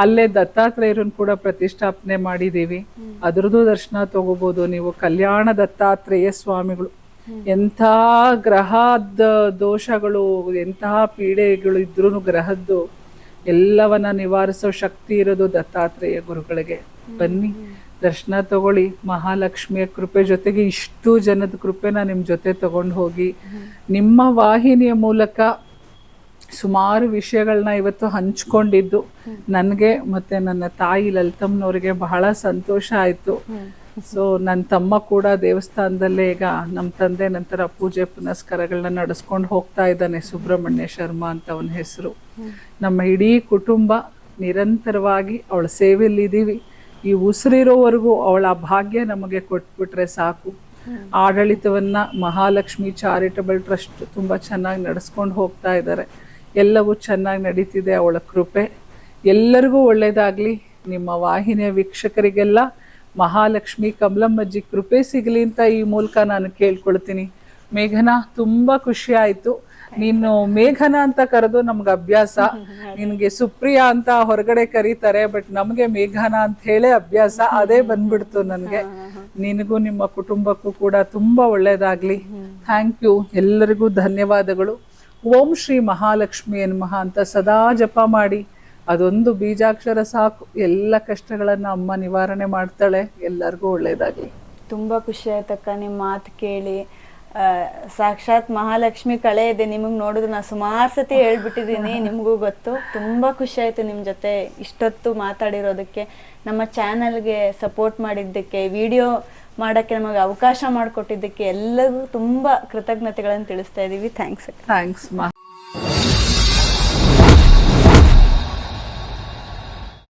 ಅಲ್ಲೇ ದತ್ತಾತ್ರೇಯರನ್ನು ಕೂಡ ಪ್ರತಿಷ್ಠಾಪನೆ ಮಾಡಿದೀವಿ. ಅದ್ರದ್ದು ದರ್ಶನ ತಗೋಬಹುದು ನೀವು. ಕಲ್ಯಾಣ ದತ್ತಾತ್ರೇಯ ಸ್ವಾಮಿಗಳು. ಎಂಥ ಗ್ರಹದ ದೋಷಗಳು, ಎಂತಹ ಪೀಡೆಗಳು ಇದ್ರೂ ಗ್ರಹದ್ದು ಎಲ್ಲವನ್ನ ನಿವಾರಿಸೋ ಶಕ್ತಿ ಇರೋದು ದತ್ತಾತ್ರೇಯ ಗುರುಗಳಿಗೆ. ಬನ್ನಿ, ದರ್ಶನ ತಗೊಳ್ಳಿ. ಮಹಾಲಕ್ಷ್ಮಿಯ ಕೃಪೆ ಜೊತೆಗೆ ಇಷ್ಟು ಜನದ ಕೃಪೆನ ನಿಮ್ಮ ಜೊತೆ ತಗೊಂಡು ಹೋಗಿ. ನಿಮ್ಮ ವಾಹಿನಿಯ ಮೂಲಕ ಸುಮಾರು ವಿಷಯಗಳನ್ನ ಇವತ್ತು ಹಂಚ್ಕೊಂಡಿದ್ದು ನನಗೆ ಮತ್ತೆ ನನ್ನ ತಾಯಿ ಲಲಿತಮ್ಮನವ್ರಿಗೆ ಬಹಳ ಸಂತೋಷ ಆಯ್ತು. ಸೊ ನನ್ನ ತಮ್ಮ ಕೂಡ ದೇವಸ್ಥಾನದಲ್ಲೇ ಈಗ ನಮ್ಮ ತಂದೆ ನಂತರ ಪೂಜೆ ಪುನಸ್ಕಾರಗಳನ್ನ ನಡೆಸ್ಕೊಂಡು ಹೋಗ್ತಾ ಇದ್ದಾನೆ. ಸುಬ್ರಹ್ಮಣ್ಯ ಶರ್ಮಾ ಅಂತ ಅವನ ಹೆಸರು. ನಮ್ಮ ಇಡೀ ಕುಟುಂಬ ನಿರಂತರವಾಗಿ ಅವಳ ಸೇವೆಯಲ್ಲಿದ್ದೀವಿ. ಈ ಉಸಿರಿರೋವರೆಗೂ ಅವಳ ಭಾಗ್ಯ ನಮಗೆ ಕೊಟ್ಬಿಟ್ರೆ ಸಾಕು. ಆಡಳಿತವನ್ನ ಮಹಾಲಕ್ಷ್ಮಿ ಚಾರಿಟಬಲ್ ಟ್ರಸ್ಟ್ ತುಂಬಾ ಚೆನ್ನಾಗಿ ನಡೆಸ್ಕೊಂಡು ಹೋಗ್ತಾ ಇದ್ದಾರೆ. ಎಲ್ಲವೂ ಚೆನ್ನಾಗಿ ನಡೀತಿದೆ, ಅವಳ ಕೃಪೆ. ಎಲ್ಲರಿಗೂ ಒಳ್ಳೇದಾಗ್ಲಿ. ನಿಮ್ಮ ವಾಹಿನಿಯ ವೀಕ್ಷಕರಿಗೆಲ್ಲ ಮಹಾಲಕ್ಷ್ಮಿ ಕಮಲಮ್ಮಜ್ಜಿ ಕೃಪೆ ಸಿಗಲಿ ಅಂತ ಈ ಮೂಲಕ ನಾನು ಕೇಳ್ಕೊಳ್ತೀನಿ. ಮೇಘನಾ, ತುಂಬಾ ಖುಷಿ ಆಯ್ತು. ನೀನು ಮೇಘನಾ ಅಂತ ಕರೆದು ನಮ್ಗೆ ಅಭ್ಯಾಸ. ನಿನ್ಗೆ ಸುಪ್ರಿಯಾ ಅಂತ ಹೊರಗಡೆ ಕರೀತಾರೆ, ಬಟ್ ನಮ್ಗೆ ಮೇಘನಾ ಅಂತ ಹೇಳೇ ಅಭ್ಯಾಸ. ಅದೇ ಬಂದ್ಬಿಡ್ತು ನನ್ಗೆ. ನಿನಗೂ ನಿಮ್ಮ ಕುಟುಂಬಕ್ಕೂ ಕೂಡ ತುಂಬಾ ಒಳ್ಳೇದಾಗ್ಲಿ. Thank you. ಎಲ್ಲರಿಗೂ ಧನ್ಯವಾದಗಳು. ಓಂ ಶ್ರೀ ಮಹಾಲಕ್ಷ್ಮಿ ನಮಃ ಅಂತ ಸದಾ ಜಪ ಮಾಡಿ. ಅದೊಂದು ಬೀಜಾಕ್ಷರ ಸಾಕು, ಎಲ್ಲ ಕಷ್ಟಗಳನ್ನ ಅಮ್ಮ ನಿವಾರಣೆ ಮಾಡ್ತಾಳೆ. ಎಲ್ಲರಿಗೂ ಒಳ್ಳೇದಾಗ್ಲಿ. ತುಂಬಾ ಖುಷಿ ಆಯ್ತಕ್ಕ ನಿಮ್ಮ ಮಾತು ಕೇಳಿ. ಸಾಕ್ಷಾತ್ ಮಹಾಲಕ್ಷ್ಮಿ ಕಳೆ ಇದೆ ನಿಮಗ್ ನೋಡಿದ್ರು. ನಾ ಸುಮಾರು ಸತಿ ಹೇಳ್ಬಿಟ್ಟಿದೀನಿ, ನಿಮ್ಗೂ ಗೊತ್ತು. ತುಂಬಾ ಖುಷಿ ಆಯ್ತು ನಿಮ್ ಜೊತೆ ಇಷ್ಟೊತ್ತು ಮಾತಾಡಿರೋದಕ್ಕೆ, ನಮ್ಮ ಚಾನಲ್ಗೆ ಸಪೋರ್ಟ್ ಮಾಡಿದ್ದಕ್ಕೆ, ವಿಡಿಯೋ ಮಾಡಕ್ಕೆ ನಮಗೆ ಅವಕಾಶ ಮಾಡಿಕೊಟ್ಟಿದ್ದಕ್ಕೆ ಎಲ್ಲರಿಗೂ ತುಂಬಾ ಕೃತಜ್ಞತೆಗಳನ್ನು ತಿಳಿಸ್ತಾ ಇದೀವಿ. ಥ್ಯಾಂಕ್ಸ್.